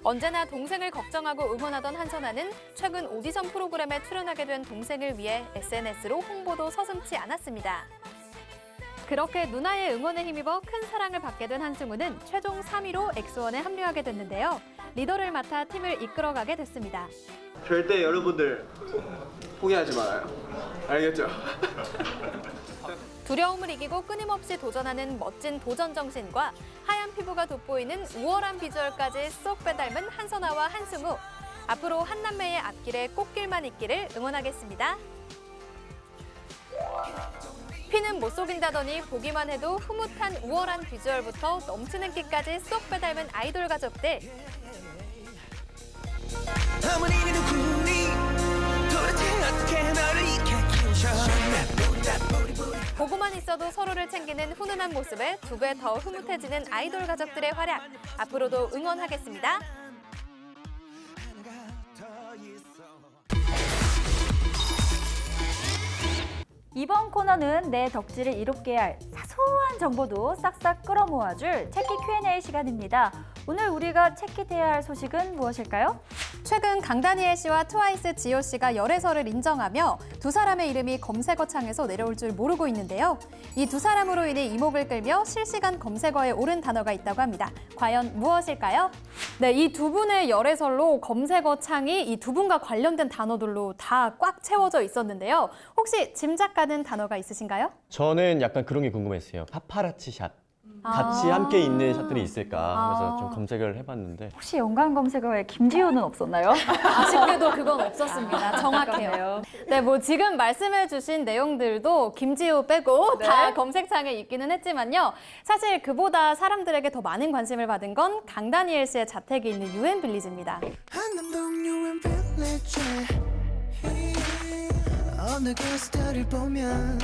언제나 동생을 걱정하고 응원하던 한선아는 최근 오디션 프로그램에 출연하게 된 동생을 위해 SNS로 홍보도 서슴지 않았습니다. 그렇게 누나의 응원에 힘입어 큰 사랑을 받게 된 한승우는 최종 3위로 엑소원에 합류하게 됐는데요. 리더를 맡아 팀을 이끌어가게 됐습니다. 절대 여러분들 포기하지 말아요. 알겠죠? 두려움을 이기고 끊임없이 도전하는 멋진 도전 정신과 하얀 피부가 돋보이는 우월한 비주얼까지 쏙 빼닮은 한선아와 한승우. 앞으로 한남매의 앞길에 꽃길만 있기를 응원하겠습니다. 피는 못 속인다더니 보기만 해도 흐뭇한 우월한 비주얼부터 넘치는 끼까지 쏙 빼닮은 아이돌 가족들. 어머니는 누구니 도대체 어떻게 너를 이렇게 키우셔 보고만 있어도 서로를 챙기는 훈훈한 모습에 두 배 더 흐뭇해지는 아이돌 가족들의 활약. 앞으로도 응원하겠습니다. 이번 코너는 내 덕질을 이롭게 할 사소한 정보도 싹싹 끌어모아줄 체키 Q&A 시간입니다. 오늘 우리가 체키해야 할 소식은 무엇일까요? 최근 강다니엘 씨와 트와이스 지효 씨가 열애설을 인정하며 두 사람의 이름이 검색어창에서 내려올 줄 모르고 있는데요. 이 두 사람으로 인해 이목을 끌며 실시간 검색어에 오른 단어가 있다고 합니다. 과연 무엇일까요? 네, 이 두 분의 열애설로 검색어창이 이 두 분과 관련된 단어들로 다 꽉 채워져 있었는데요. 혹시 짐작 가는 단어가 있으신가요? 저는 약간 그런 게 궁금했어요. 파파라치 샷. 같이 함께 있는 샷들이 있을까 하면서 좀 검색을 해봤는데 혹시 연관 검색어에 김지효는 없었나요? 아쉽게도 그건 없었습니다. 정확해요. 네, 뭐 지금 말씀해주신 내용들도 김지효 빼고 다 검색창에 있기는 했지만요. 사실 그보다 사람들에게 더 많은 관심을 받은 건 강다니엘 씨의 자택이 있는 유엔빌리지입니다. 한남동 유엔 빌리지 어느 게스트를 보면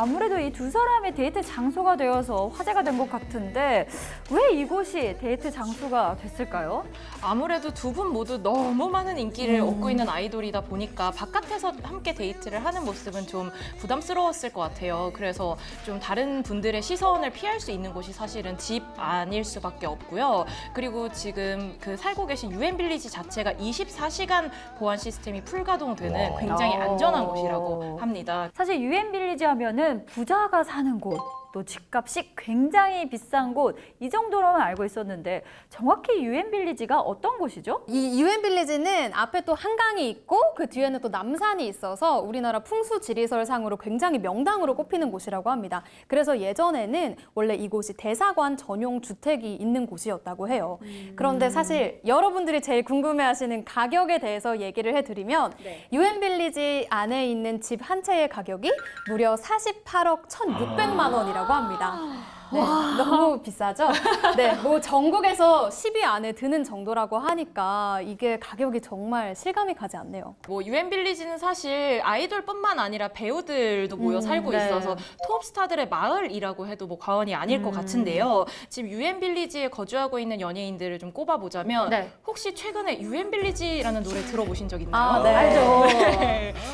아무래도 이 두 사람의 데이트 장소가 되어서 화제가 된 것 같은데 왜 이곳이 데이트 장소가 됐을까요? 아무래도 두 분 모두 너무 많은 인기를 얻고 있는 아이돌이다 보니까 바깥에서 함께 데이트를 하는 모습은 좀 부담스러웠을 것 같아요. 그래서 좀 다른 분들의 시선을 피할 수 있는 곳이 사실은 집 안일 수밖에 없고요. 그리고 지금 그 살고 계신 유엔빌리지 자체가 24시간 보안 시스템이 풀가동되는 굉장히 안전한 곳이라고 합니다. 사실 유엔빌리지 하면은 부자가 사는 곳, 또 집값이 굉장히 비싼 곳, 이 정도로만 알고 있었는데 정확히 유엔빌리지가 어떤 곳이죠? 이 유엔빌리지는 앞에 또 한강이 있고 그 뒤에는 또 남산이 있어서 우리나라 풍수지리설상으로 굉장히 명당으로 꼽히는 곳이라고 합니다. 그래서 예전에는 원래 이곳이 대사관 전용 주택이 있는 곳이었다고 해요. 그런데 사실 여러분들이 제일 궁금해하시는 가격에 대해서 얘기를 해드리면 유엔빌리지 안에 있는 집 한 채의 가격이 무려 48억 1,600만 원이라고 합니다. 네, 너무 비싸죠? 네, 뭐 전국에서 10위 안에 드는 정도라고 하니까 이게 가격이 정말 실감이 가지 않네요. 뭐 유엔빌리지는 사실 아이돌뿐만 아니라 배우들도 모여 살고 있어서 톱스타들의 마을이라고 해도 뭐 과언이 아닐 것 같은데요. 지금 유엔빌리지에 거주하고 있는 연예인들을 좀 꼽아보자면 혹시 최근에 유엔빌리지라는 노래 들어보신 적 있나요? 알죠.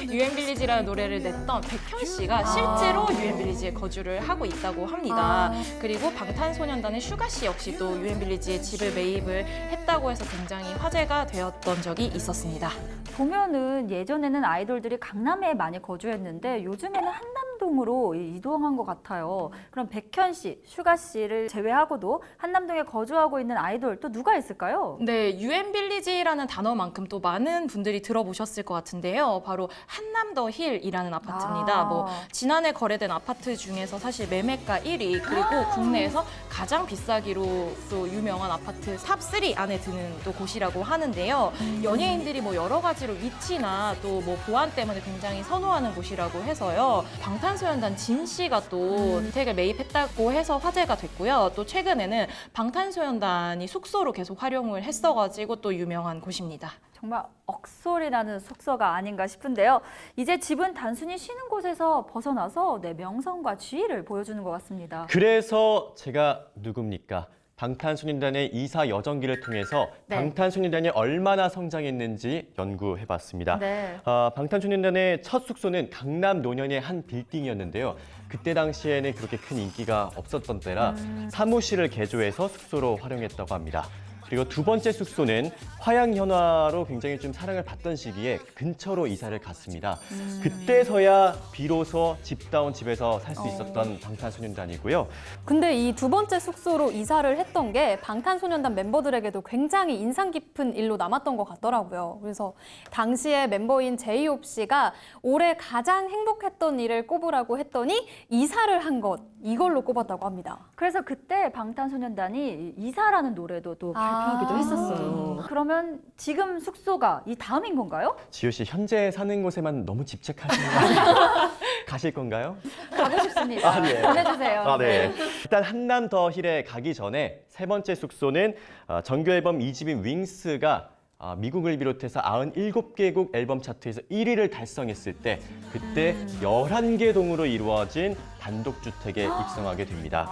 유엔빌리지라는 노래를 냈던 백현 씨가 실제로 유엔빌리지에 거주를 하고 있다고 합니다. 그리고 방탄소년단의 슈가 씨 역시 또 유엔빌리지에 집을 매입을 했다고 해서 굉장히 화제가 되었던 적이 있었습니다. 보면은 예전에는 아이돌들이 강남에 많이 거주했는데 요즘에는 한남도 한남동으로 이동한 것 같아요. 그럼 백현 씨, 슈가 씨를 제외하고도 한남동에 거주하고 있는 아이돌 또 누가 있을까요? 네, 유엔빌리지라는 단어만큼 또 많은 분들이 들어보셨을 것 같은데요. 바로 한남더 힐이라는 아파트입니다. 뭐 지난해 거래된 아파트 중에서 사실 매매가 1위, 그리고 국내에서 가장 비싸기로 또 유명한 아파트 탑3 안에 드는 또 곳이라고 하는데요. 연예인들이 뭐 여러 가지로 위치나 또 뭐 보안 때문에 굉장히 선호하는 곳이라고 해서요. 방탄소년단 진 씨가 또 주택을 매입했다고 해서 화제가 됐고요. 또 최근에는 방탄소년단이 숙소로 계속 활용을 했어가지고 또 유명한 곳입니다. 정말 억소리 나는 숙소가 아닌가 싶은데요. 이제 집은 단순히 쉬는 곳에서 벗어나서 내 명성과 지위를 보여주는 것 같습니다. 그래서 제가 누굽니까? 방탄소년단의 이사 여정기를 통해서 네. 방탄소년단이 얼마나 성장했는지 연구해봤습니다. 네. 방탄소년단의 첫 숙소는 강남 논현의 한 빌딩이었는데요. 그때 당시에는 그렇게 큰 인기가 없었던 때라 사무실을 개조해서 숙소로 활용했다고 합니다. 그리고 두 번째 숙소는 화양현화로 굉장히 좀 사랑을 받던 시기에 근처로 이사를 갔습니다. 그때서야 비로소 집다운 집에서 살 수 있었던 방탄소년단이고요. 근데 이 두 번째 숙소로 이사를 했던 게 방탄소년단 멤버들에게도 굉장히 인상 깊은 일로 남았던 것 같더라고요. 그래서 당시에 멤버인 제이홉 씨가 올해 가장 행복했던 일을 꼽으라고 했더니 이사를 한 것, 이걸로 꼽았다고 합니다. 그래서 그때 방탄소년단이 이사라는 노래도 또 발표하기도 했었어요. 그러면 지금 숙소가 이 다음인 건가요? 지효 씨 현재 사는 곳에만 너무 집착하시는 거 아니에요? 가실 건가요? 가고 싶습니다. 아, 네. 보내주세요. 네. 일단 한남 더 힐에 가기 전에 세 번째 숙소는 정규 앨범 2집인 윙스가 미국을 비롯해서 97개국 앨범 차트에서 1위를 달성했을 때 그때 11개 동으로 이루어진 단독주택에 입성하게 됩니다.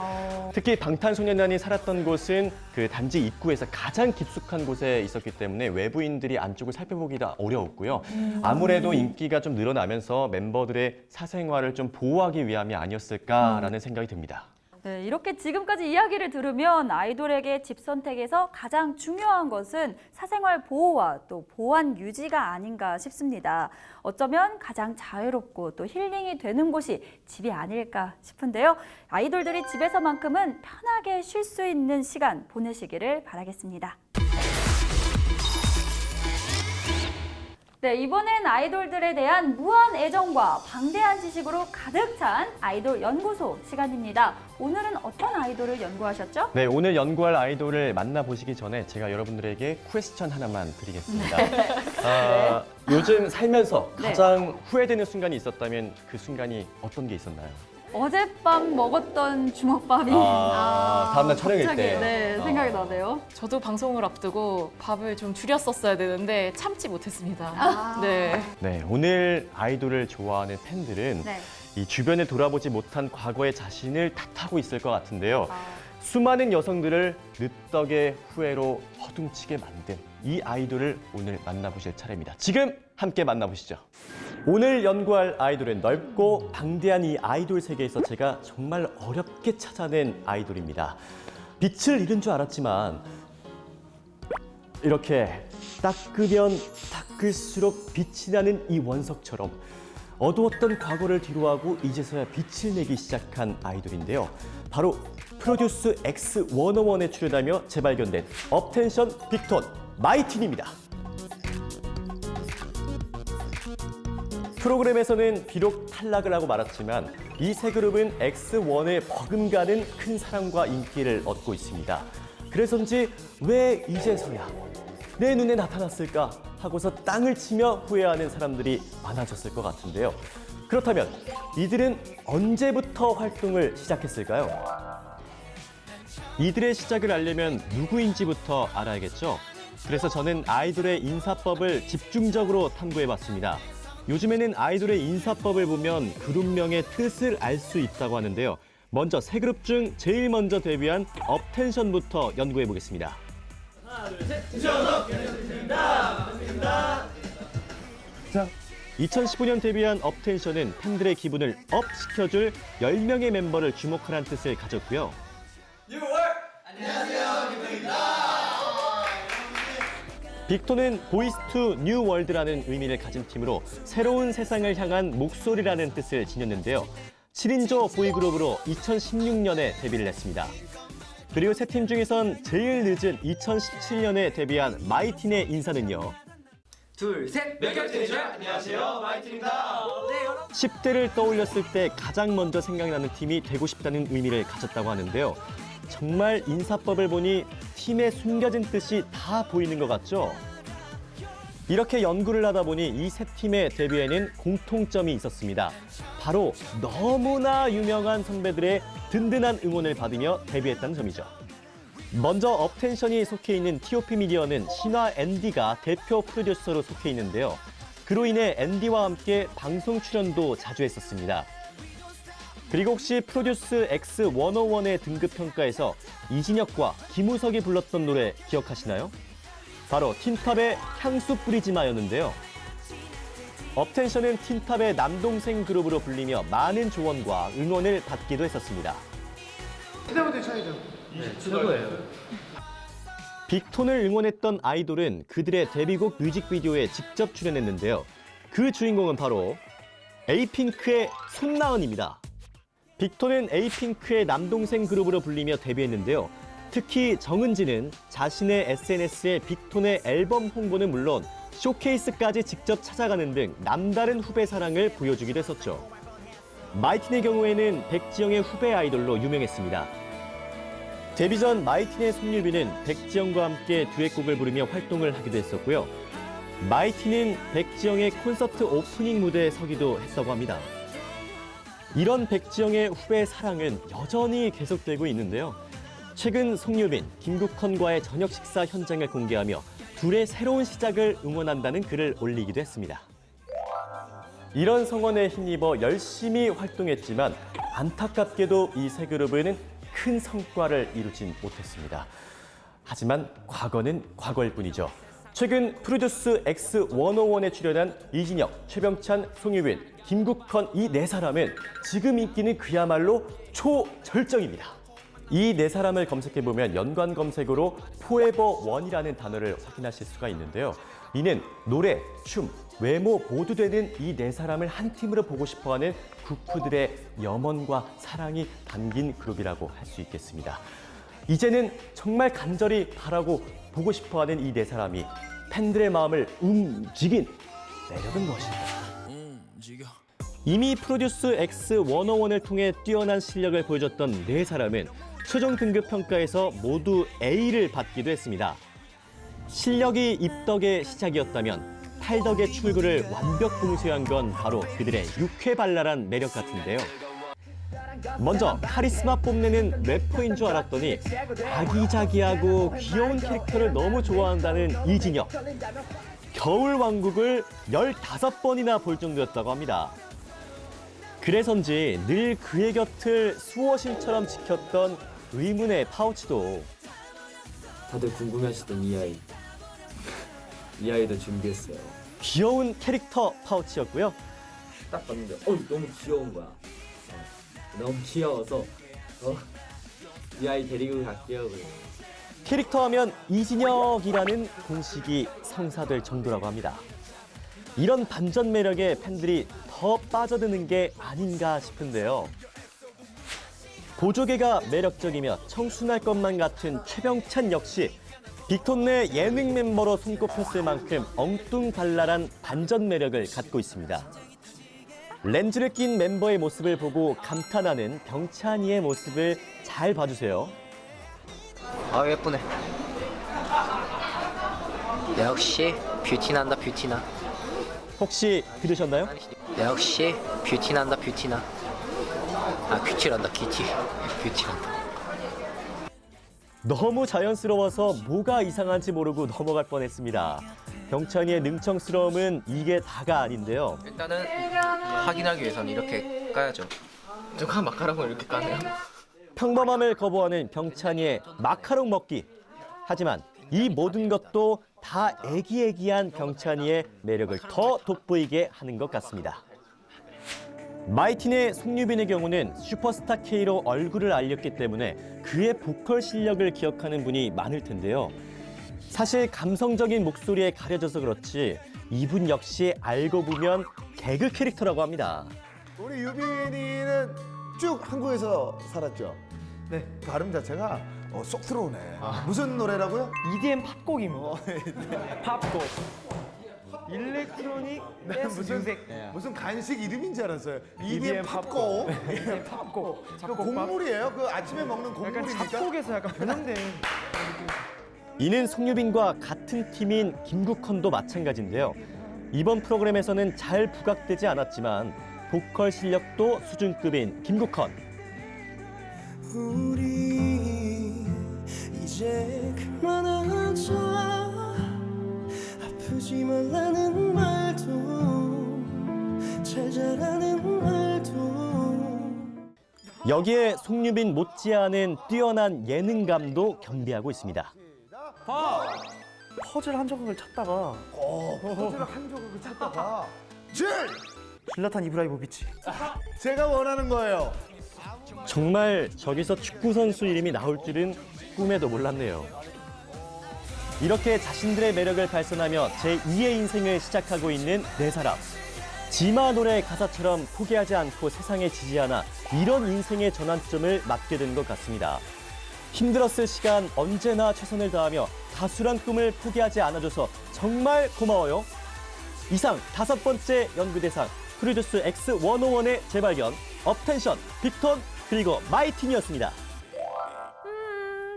특히 방탄소년단이 살았던 곳은 그 단지 입구에서 가장 깊숙한 곳에 있었기 때문에 외부인들이 안쪽을 살펴보기가 어려웠고요. 아무래도 인기가 좀 늘어나면서 멤버들의 사생활을 좀 보호하기 위함이 아니었을까라는 생각이 듭니다. 네, 이렇게 지금까지 이야기를 들으면 아이돌에게 집 선택에서 가장 중요한 것은 사생활 보호와 또 보안 유지가 아닌가 싶습니다. 어쩌면 가장 자유롭고 또 힐링이 되는 곳이 집이 아닐까 싶은데요. 아이돌들이 집에서만큼은 편하게 쉴 수 있는 시간 보내시기를 바라겠습니다. 네, 이번엔 아이돌들에 대한 무한 애정과 방대한 지식으로 가득 찬 아이돌 연구소 시간입니다. 오늘은 어떤 아이돌을 연구하셨죠? 네, 오늘 연구할 아이돌을 만나보시기 전에 제가 여러분들에게 퀘스천 하나만 드리겠습니다. 요즘 살면서 가장 후회되는 순간이 있었다면 그 순간이 어떤 게 있었나요? 어젯밤 먹었던 주먹밥이 다음날 촬영일 갑자기, 때. 네, 생각이 나네요. 저도 방송을 앞두고 밥을 좀 줄였었어야 되는데 참지 못했습니다. 네. 네, 오늘 아이돌을 좋아하는 팬들은 네. 이 주변을 돌아보지 못한 과거의 자신을 탓하고 있을 것 같은데요. 수많은 여성들을 늦덕의 후회로 허둥치게 만든 이 아이돌을 오늘 만나보실 차례입니다. 지금 함께 만나보시죠. 오늘 연구할 아이돌은 넓고 방대한 이 아이돌 세계에서 제가 정말 어렵게 찾아낸 아이돌입니다. 빛을 잃은 줄 알았지만 이렇게 닦으면 닦을수록 빛이 나는 이 원석처럼 어두웠던 과거를 뒤로하고 이제서야 빛을 내기 시작한 아이돌인데요. 바로 프로듀스 X101에 출연하며 재발견된 업텐션 빅톤 마이틴입니다. 프로그램에서는 비록 탈락을 하고 말았지만 이 세 그룹은 X1의 버금가는 큰 사랑과 인기를 얻고 있습니다. 그래서인지 왜 이제서야 내 눈에 나타났을까 하고서 땅을 치며 후회하는 사람들이 많아졌을 것 같은데요. 그렇다면 이들은 언제부터 활동을 시작했을까요? 이들의 시작을 알려면 누구인지부터 알아야겠죠. 그래서 저는 아이돌의 인사법을 집중적으로 탐구해봤습니다. 요즘에는 아이돌의 인사법을 보면 그룹명의 뜻을 알 수 있다고 하는데요. 먼저 세 그룹 중 제일 먼저 데뷔한 업텐션부터 연구해보겠습니다. 하나, 둘, 셋. 자, 2015년 데뷔한 업텐션은 팬들의 기분을 업 시켜줄 10명의 멤버를 주목하라는 뜻을 가졌고요. 빅톤은 보이스 투 뉴 월드라는 의미를 가진 팀으로 새로운 세상을 향한 목소리라는 뜻을 지녔는데요. 7인조 보이그룹으로 2016년에 데뷔를 했습니다. 그리고 세 팀 중에선 제일 늦은 2017년에 데뷔한 마이틴의 인사는요. 둘, 셋. 안녕하세요. 마이틴입니다. 10대를 떠올렸을 때 가장 먼저 생각나는 팀이 되고 싶다는 의미를 가졌다고 하는데요. 정말 인사법을 보니 팀의 숨겨진 뜻이 다 보이는 것 같죠? 이렇게 연구를 하다 보니 이 세 팀의 데뷔에는 공통점이 있었습니다. 바로 너무나 유명한 선배들의 든든한 응원을 받으며 데뷔했다는 점이죠. 먼저 업텐션이 속해 있는 T.O.P 미디어는 신화 앤디가 대표 프로듀서로 속해 있는데요. 그로 인해 앤디와 함께 방송 출연도 자주 했었습니다. 그리고 혹시 프로듀스 X101의 등급 평가에서 이진혁과 김우석이 불렀던 노래 기억하시나요? 바로 틴탑의 향수 뿌리지 마였는데요. 업텐션은 틴탑의 남동생 그룹으로 불리며 많은 조언과 응원을 받기도 했었습니다. 빅톤을 응원했던 아이돌은 그들의 데뷔곡 뮤직비디오에 직접 출연했는데요. 그 주인공은 바로 에이핑크의 손나은입니다. 빅톤은 에이핑크의 남동생 그룹으로 불리며 데뷔했는데요. 특히 정은지는 자신의 SNS에 빅톤의 앨범 홍보는 물론 쇼케이스까지 직접 찾아가는 등 남다른 후배 사랑을 보여주기도 했었죠. 마이틴의 경우에는 백지영의 후배 아이돌로 유명했습니다. 데뷔 전 마이틴의 송유빈은 백지영과 함께 듀엣곡을 부르며 활동을 하기도 했었고요. 마이틴은 백지영의 콘서트 오프닝 무대에 서기도 했다고 합니다. 이런 백지영의 후배 사랑은 여전히 계속되고 있는데요. 최근 송유빈, 김국헌과의 저녁 식사 현장을 공개하며 둘의 새로운 시작을 응원한다는 글을 올리기도 했습니다. 이런 성원에 힘입어 열심히 활동했지만 안타깝게도 이 세 그룹은 큰 성과를 이루진 못했습니다. 하지만 과거는 과거일 뿐이죠. 최근 프로듀스 X101에 출연한 이진혁, 최병찬, 송유빈, 김국헌 이 네 사람은 지금 인기는 그야말로 초절정입니다. 이 네 사람을 검색해보면 연관 검색어로 포에버원이라는 단어를 확인하실 수가 있는데요. 이는 노래, 춤, 외모 모두 되는 이 네 사람을 한 팀으로 보고 싶어하는 구프들의 염원과 사랑이 담긴 그룹이라고 할 수 있겠습니다. 이제는 정말 간절히 바라고 보고 싶어하는 이 네 사람이 팬들의 마음을 움직인 매력은 무엇일까? 이미 프로듀스 X101을 통해 뛰어난 실력을 보여줬던 네 사람은 최종 등급 평가에서 모두 A를 받기도 했습니다. 실력이 입덕의 시작이었다면 탈덕의 출구를 완벽 봉쇄한 건 바로 그들의 유쾌발랄한 매력 같은데요. 먼저 카리스마 뽐내는 래퍼인 줄 알았더니 아기자기하고 귀여운 캐릭터를 너무 좋아한다는 이진혁. 겨울왕국을 15번이나 볼 정도였다고 합니다. 그래서인지 늘 그의 곁을 수호신처럼 지켰던 의문의 파우치도 다들 궁금해하시던 이 아이도 준비했어요. 귀여운 캐릭터 파우치였고요. 딱 봤는데 너무 귀여운 거야. 너무 귀여워서 이 아이 데리고 갈게요. 캐릭터 하면 이진혁이라는 공식이 성사될 정도라고 합니다. 이런 반전 매력에 팬들이 더 빠져드는 게 아닌가 싶은데요. 보조개가 매력적이며 청순할 것만 같은 최병찬 역시 빅톤 내 예능 멤버로 손꼽혔을 만큼 엉뚱발랄한 반전 매력을 갖고 있습니다. 렌즈를 낀 멤버의 모습을 보고 감탄하는 병찬이의 모습을 잘 봐주세요. 아 예쁘네. 역시 뷰티난다 뷰티나. 혹시 들으셨나요? 역시 뷰티난다 뷰티나. 아 뷰티란다 뷰티란다. 너무 자연스러워서 뭐가 이상한지 모르고 넘어갈 뻔했습니다. 병찬이의 능청스러움은 이게 다가 아닌데요. 일단은 확인하기 위해서는 이렇게 까야죠. 누가 마카롱을 이렇게 까네요? 평범함을 거부하는 병찬이의 마카롱 먹기. 하지만 이 모든 것도 다 애기애기한 병찬이의 매력을 더 돋보이게 하는 것 같습니다. 마이틴의 송유빈의 경우는 슈퍼스타 K로 얼굴을 알렸기 때문에 그의 보컬 실력을 기억하는 분이 많을 텐데요. 사실 감성적인 목소리에 가려져서 그렇지 이분 역시 알고 보면 개그 캐릭터라고 합니다. 우리 유빈이는 쭉 한국에서 살았죠? 네. 발음 자체가 쏙스러우네. 무슨 노래라고요? EDM 팝곡입니다. 팝곡. 일렉트로닉 댄스 뮤직. 무슨 간식 이름인 줄 알았어요. EDM EDM 팝곡. EDM 팝곡. 그 곡물이에요? 그 아침에 먹는 약간 곡물입니까? 작곡에서 약간 변형된. 이는 송유빈과 같은 팀인 김국헌도 마찬가지인데요. 이번 프로그램에서는 잘 부각되지 않았지만 보컬 실력도 수준급인 김국헌. 우리 이제 그만하자. 아프지 말라는 말도 잘 자라는 말도. 여기에 송유빈 못지않은 뛰어난 예능감도 겸비하고 있습니다. 퍼즐 한 조각을 찾다가 퍼즐을 한 조각을 찾다가 질라탄 이브라이모비치. 제가 원하는 거예요. 정말 저기서 축구 선수 이름이 나올 줄은 꿈에도 몰랐네요. 이렇게 자신들의 매력을 발산하며 제2의 인생을 시작하고 있는 네 사람. 지마 노래 가사처럼 포기하지 않고 세상에 지지 않아 이런 인생의 전환점을 맞게 된 것 같습니다. 힘들었을 시간 언제나 최선을 다하며 가수란 꿈을 포기하지 않아줘서 정말 고마워요. 이상 5번째 연구대상 프로듀스 X101의 재발견, 업텐션, 빅톤, 그리고 마이틴이었습니다.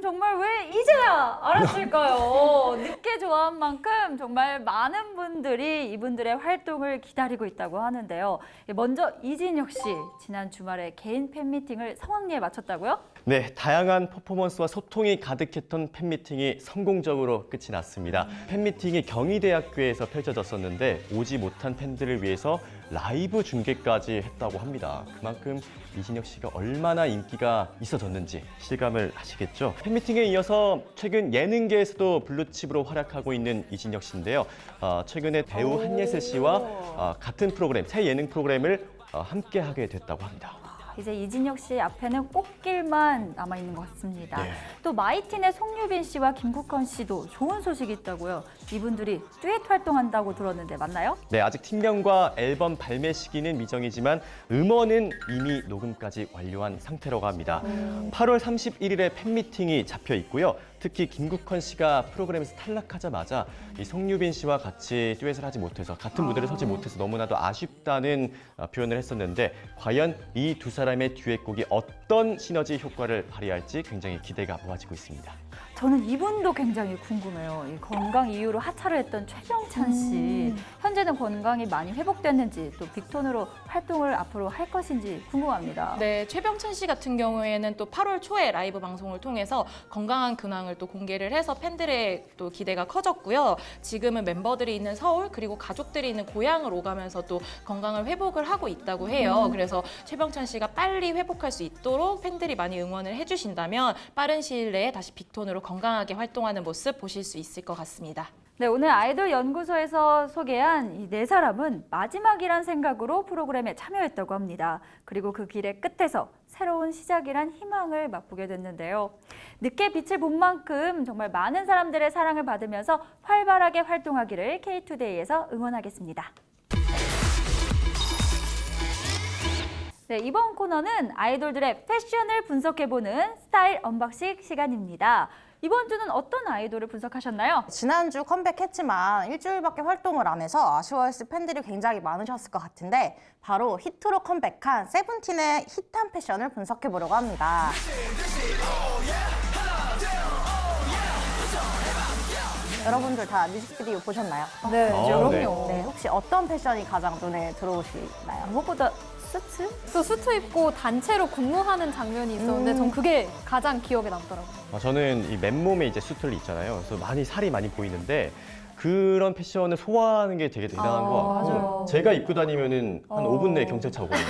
정말 왜 이제야 알았을까요? 늦게 좋아한 만큼 정말 많은 분들이 이분들의 활동을 기다리고 있다고 하는데요. 먼저 이진혁 씨, 지난 주말에 개인 팬미팅을 성황리에 마쳤다고요? 네, 다양한 퍼포먼스와 소통이 가득했던 팬미팅이 성공적으로 끝이 났습니다. 팬미팅이 경희대학교에서 펼쳐졌었는데 오지 못한 팬들을 위해서 라이브 중계까지 했다고 합니다. 그만큼 이진혁 씨가 얼마나 인기가 있어졌는지 실감을 하시겠죠. 팬미팅에 이어서 최근 예능계에서도 블루칩으로 활약하고 있는 이진혁 씨인데요. 최근에 배우 한예슬 씨와 같은 프로그램, 새 예능 프로그램을 함께 하게 됐다고 합니다. 이제 이진혁 씨 앞에는 꽃길만 남아있는 것 같습니다. 네. 또 마이틴의 송유빈 씨와 김국헌 씨도 좋은 소식이 있다고요. 이분들이 듀엣 활동한다고 들었는데 맞나요? 네, 아직 팀명과 앨범 발매 시기는 미정이지만 음원은 이미 녹음까지 완료한 상태라고 합니다. 8월 31일에 팬미팅이 잡혀 있고요. 특히 김국헌 씨가 프로그램에서 탈락하자마자 이 송유빈 씨와 같이 듀엣을 하지 못해서 같은 무대를 서지 못해서 너무나도 아쉽다는 표현을 했었는데 과연 이 두 사람의 듀엣곡이 어떤 시너지 효과를 발휘할지 굉장히 기대가 모아지고 있습니다. 저는 이분도 굉장히 궁금해요. 이 건강 이유로 하차를 했던 최병찬 씨. 현재는 건강이 많이 회복됐는지 또 빅톤으로 활동을 앞으로 할 것인지 궁금합니다. 네, 최병찬 씨 같은 경우에는 또 8월 초에 라이브 방송을 통해서 건강한 근황을 또 공개를 해서 팬들의 또 기대가 커졌고요. 지금은 멤버들이 있는 서울 그리고 가족들이 있는 고향을 오가면서 또 건강을 회복을 하고 있다고 해요. 그래서 최병찬 씨가 빨리 회복할 수 있도록 팬들이 많이 응원을 해주신다면 빠른 시일 내에 다시 빅톤으로 건강하게 활동하는 모습 보실 수 있을 것 같습니다. 네, 오늘 아이돌 연구소에서 소개한 이 네 사람은 마지막이란 생각으로 프로그램에 참여했다고 합니다. 그리고 그 길의 끝에서 새로운 시작이란 희망을 맛보게 됐는데요. 늦게 빛을 본 만큼 정말 많은 사람들의 사랑을 받으면서 활발하게 활동하기를 K2데이에서 응원하겠습니다. 네, 이번 코너는 아이돌들의 패션을 분석해보는 스타일 언박싱 시간입니다. 이번 주는 어떤 아이돌을 분석하셨나요? 지난주 컴백했지만 일주일밖에 활동을 안 해서 아쉬워했을 팬들이 굉장히 많으셨을 것 같은데 바로 히트로 컴백한 세븐틴의 힙한 패션을 분석해보려고 합니다. 여러분들 다 뮤직비디오 보셨나요? 네, 그럼요. 네, 혹시 어떤 패션이 가장 눈에 들어오시나요? 무엇보다 스트? 또 수트 입고 단체로 근무하는 장면이 있었는데 전 그게 가장 기억에 남더라고요. 저는 이 맨몸에 이제 수트를 입잖아요. 그래서 살이 많이 보이는데 그런 패션을 소화하는 게 되게 대단한 것 같고 맞아요. 제가 입고 다니면은 한 5분 내에 경찰차 오거든요.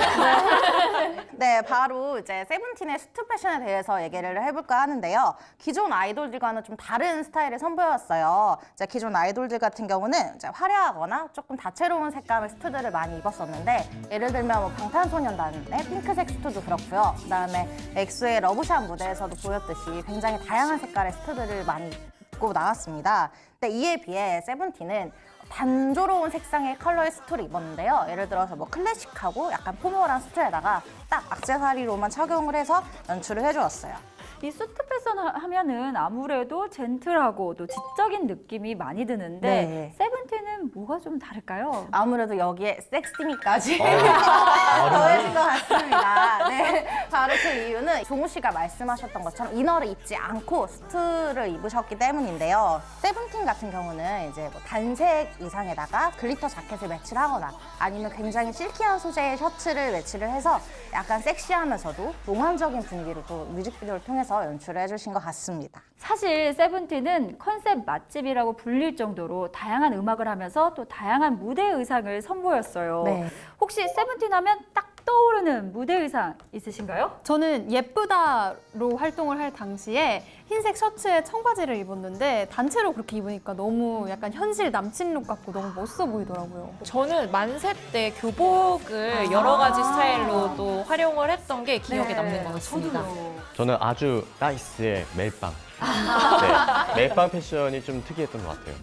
네, 바로 이제 세븐틴의 수트 패션에 대해서 얘기를 해볼까 하는데요. 기존 아이돌들과는 좀 다른 스타일을 선보였어요. 이제 기존 아이돌들 같은 경우는 이제 화려하거나 조금 다채로운 색감의 수트들을 많이 입었었는데 예를 들면 뭐 방탄소년단의 핑크색 수트도 그렇고요. 그다음에 엑소의 러브샷 무대에서도 보였듯이 굉장히 다양한 색깔의 수트들을 많이 입고 나왔습니다. 근데 이에 비해 세븐틴은 단조로운 색상의 컬러의 수트를 입었는데요. 예를 들어서 뭐 클래식하고 약간 포멀한 수트에다가 딱 액세서리로만 착용을 해서 연출을 해주었어요. 이 수트 패션 하면은 아무래도 젠틀하고 또 지적인 느낌이 많이 드는데 네. 세븐틴은 뭐가 좀 다를까요? 아무래도 여기에 섹시미까지 더해진 것 같습니다. 네, 바로 그 이유는 종우 씨가 말씀하셨던 것처럼 이너를 입지 않고 수트를 입으셨기 때문인데요. 세븐틴 같은 경우는 이제 뭐 단색 의상에다가 글리터 자켓을 매치를 하거나 아니면 굉장히 실키한 소재의 셔츠를 매치를 해서 약간 섹시하면서도 몽환적인 분위기를 또 뮤직비디오를 통해서 연출을 해주신 것 같습니다. 사실 세븐틴은 컨셉 맛집이라고 불릴 정도로 다양한 음악을 하면서 또 다양한 무대 의상을 선보였어요. 네. 혹시 세븐틴 하면 딱 떠오르는 무대 의상 있으신가요? 저는 예쁘다로 활동을 할 당시에 흰색 셔츠에 청바지를 입었는데 단체로 그렇게 입으니까 너무 약간 현실 남친 룩 같고 너무 멋있어 보이더라고요. 저는 만세 때 교복을 여러 가지 스타일로 또 활용을 했던 게 기억에 남는 것 같습니다. 저는 아주 나이스의 멜빵. 네, 멜빵 패션이 좀 특이했던 것 같아요.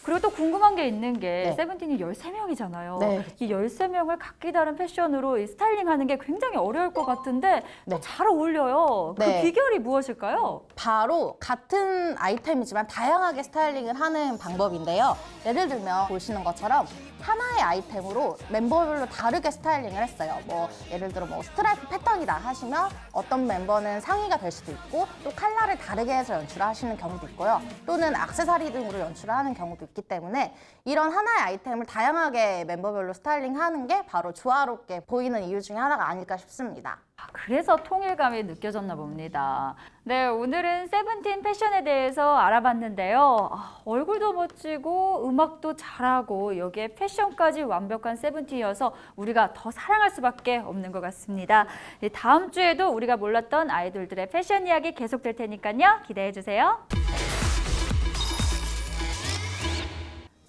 그리고 또 궁금한 게 있는 게 네. 세븐틴이 13명이잖아요. 네. 이 13명을 각기 다른 패션으로 이 스타일링하는 게 굉장히 어려울 것 같은데 네. 잘 어울려요. 네. 그 비결이 무엇일까요? 바로 같은 아이템이지만 다양하게 스타일링을 하는 방법인데요. 예를 들면 보시는 것처럼 하나의 아이템으로 멤버별로 다르게 스타일링을 했어요. 뭐 예를 들어 뭐 스트라이프 패턴이다 하시면 어떤 멤버는 상의가 될 수도 있고 또 컬러를 다르게 해서 연출을 하시는 경우도 있고요. 또는 액세서리 등으로 연출을 하는 경우도 있기 때문에 이런 하나의 아이템을 다양하게 멤버별로 스타일링하는 게 바로 조화롭게 보이는 이유 중에 하나가 아닐까 싶습니다. 그래서 통일감이 느껴졌나 봅니다. 네, 오늘은 세븐틴 패션에 대해서 알아봤는데요. 얼굴도 멋지고 음악도 잘하고 여기에 패션까지 완벽한 세븐틴이어서 우리가 더 사랑할 수밖에 없는 것 같습니다. 다음 주에도 우리가 몰랐던 아이돌들의 패션 이야기 계속될 테니까요. 기대해 주세요.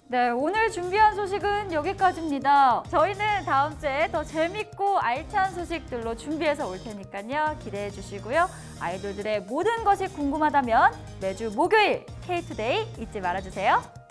네, 오늘 준비한 소식은 여기까지입니다. 저희는 다음 주에 더 재밌고 알찬 소식들로 준비해서 올 테니까요. 기대해 주시고요. 아이돌들의 모든 것이 궁금하다면 매주 목요일 K-투데이 잊지 말아주세요.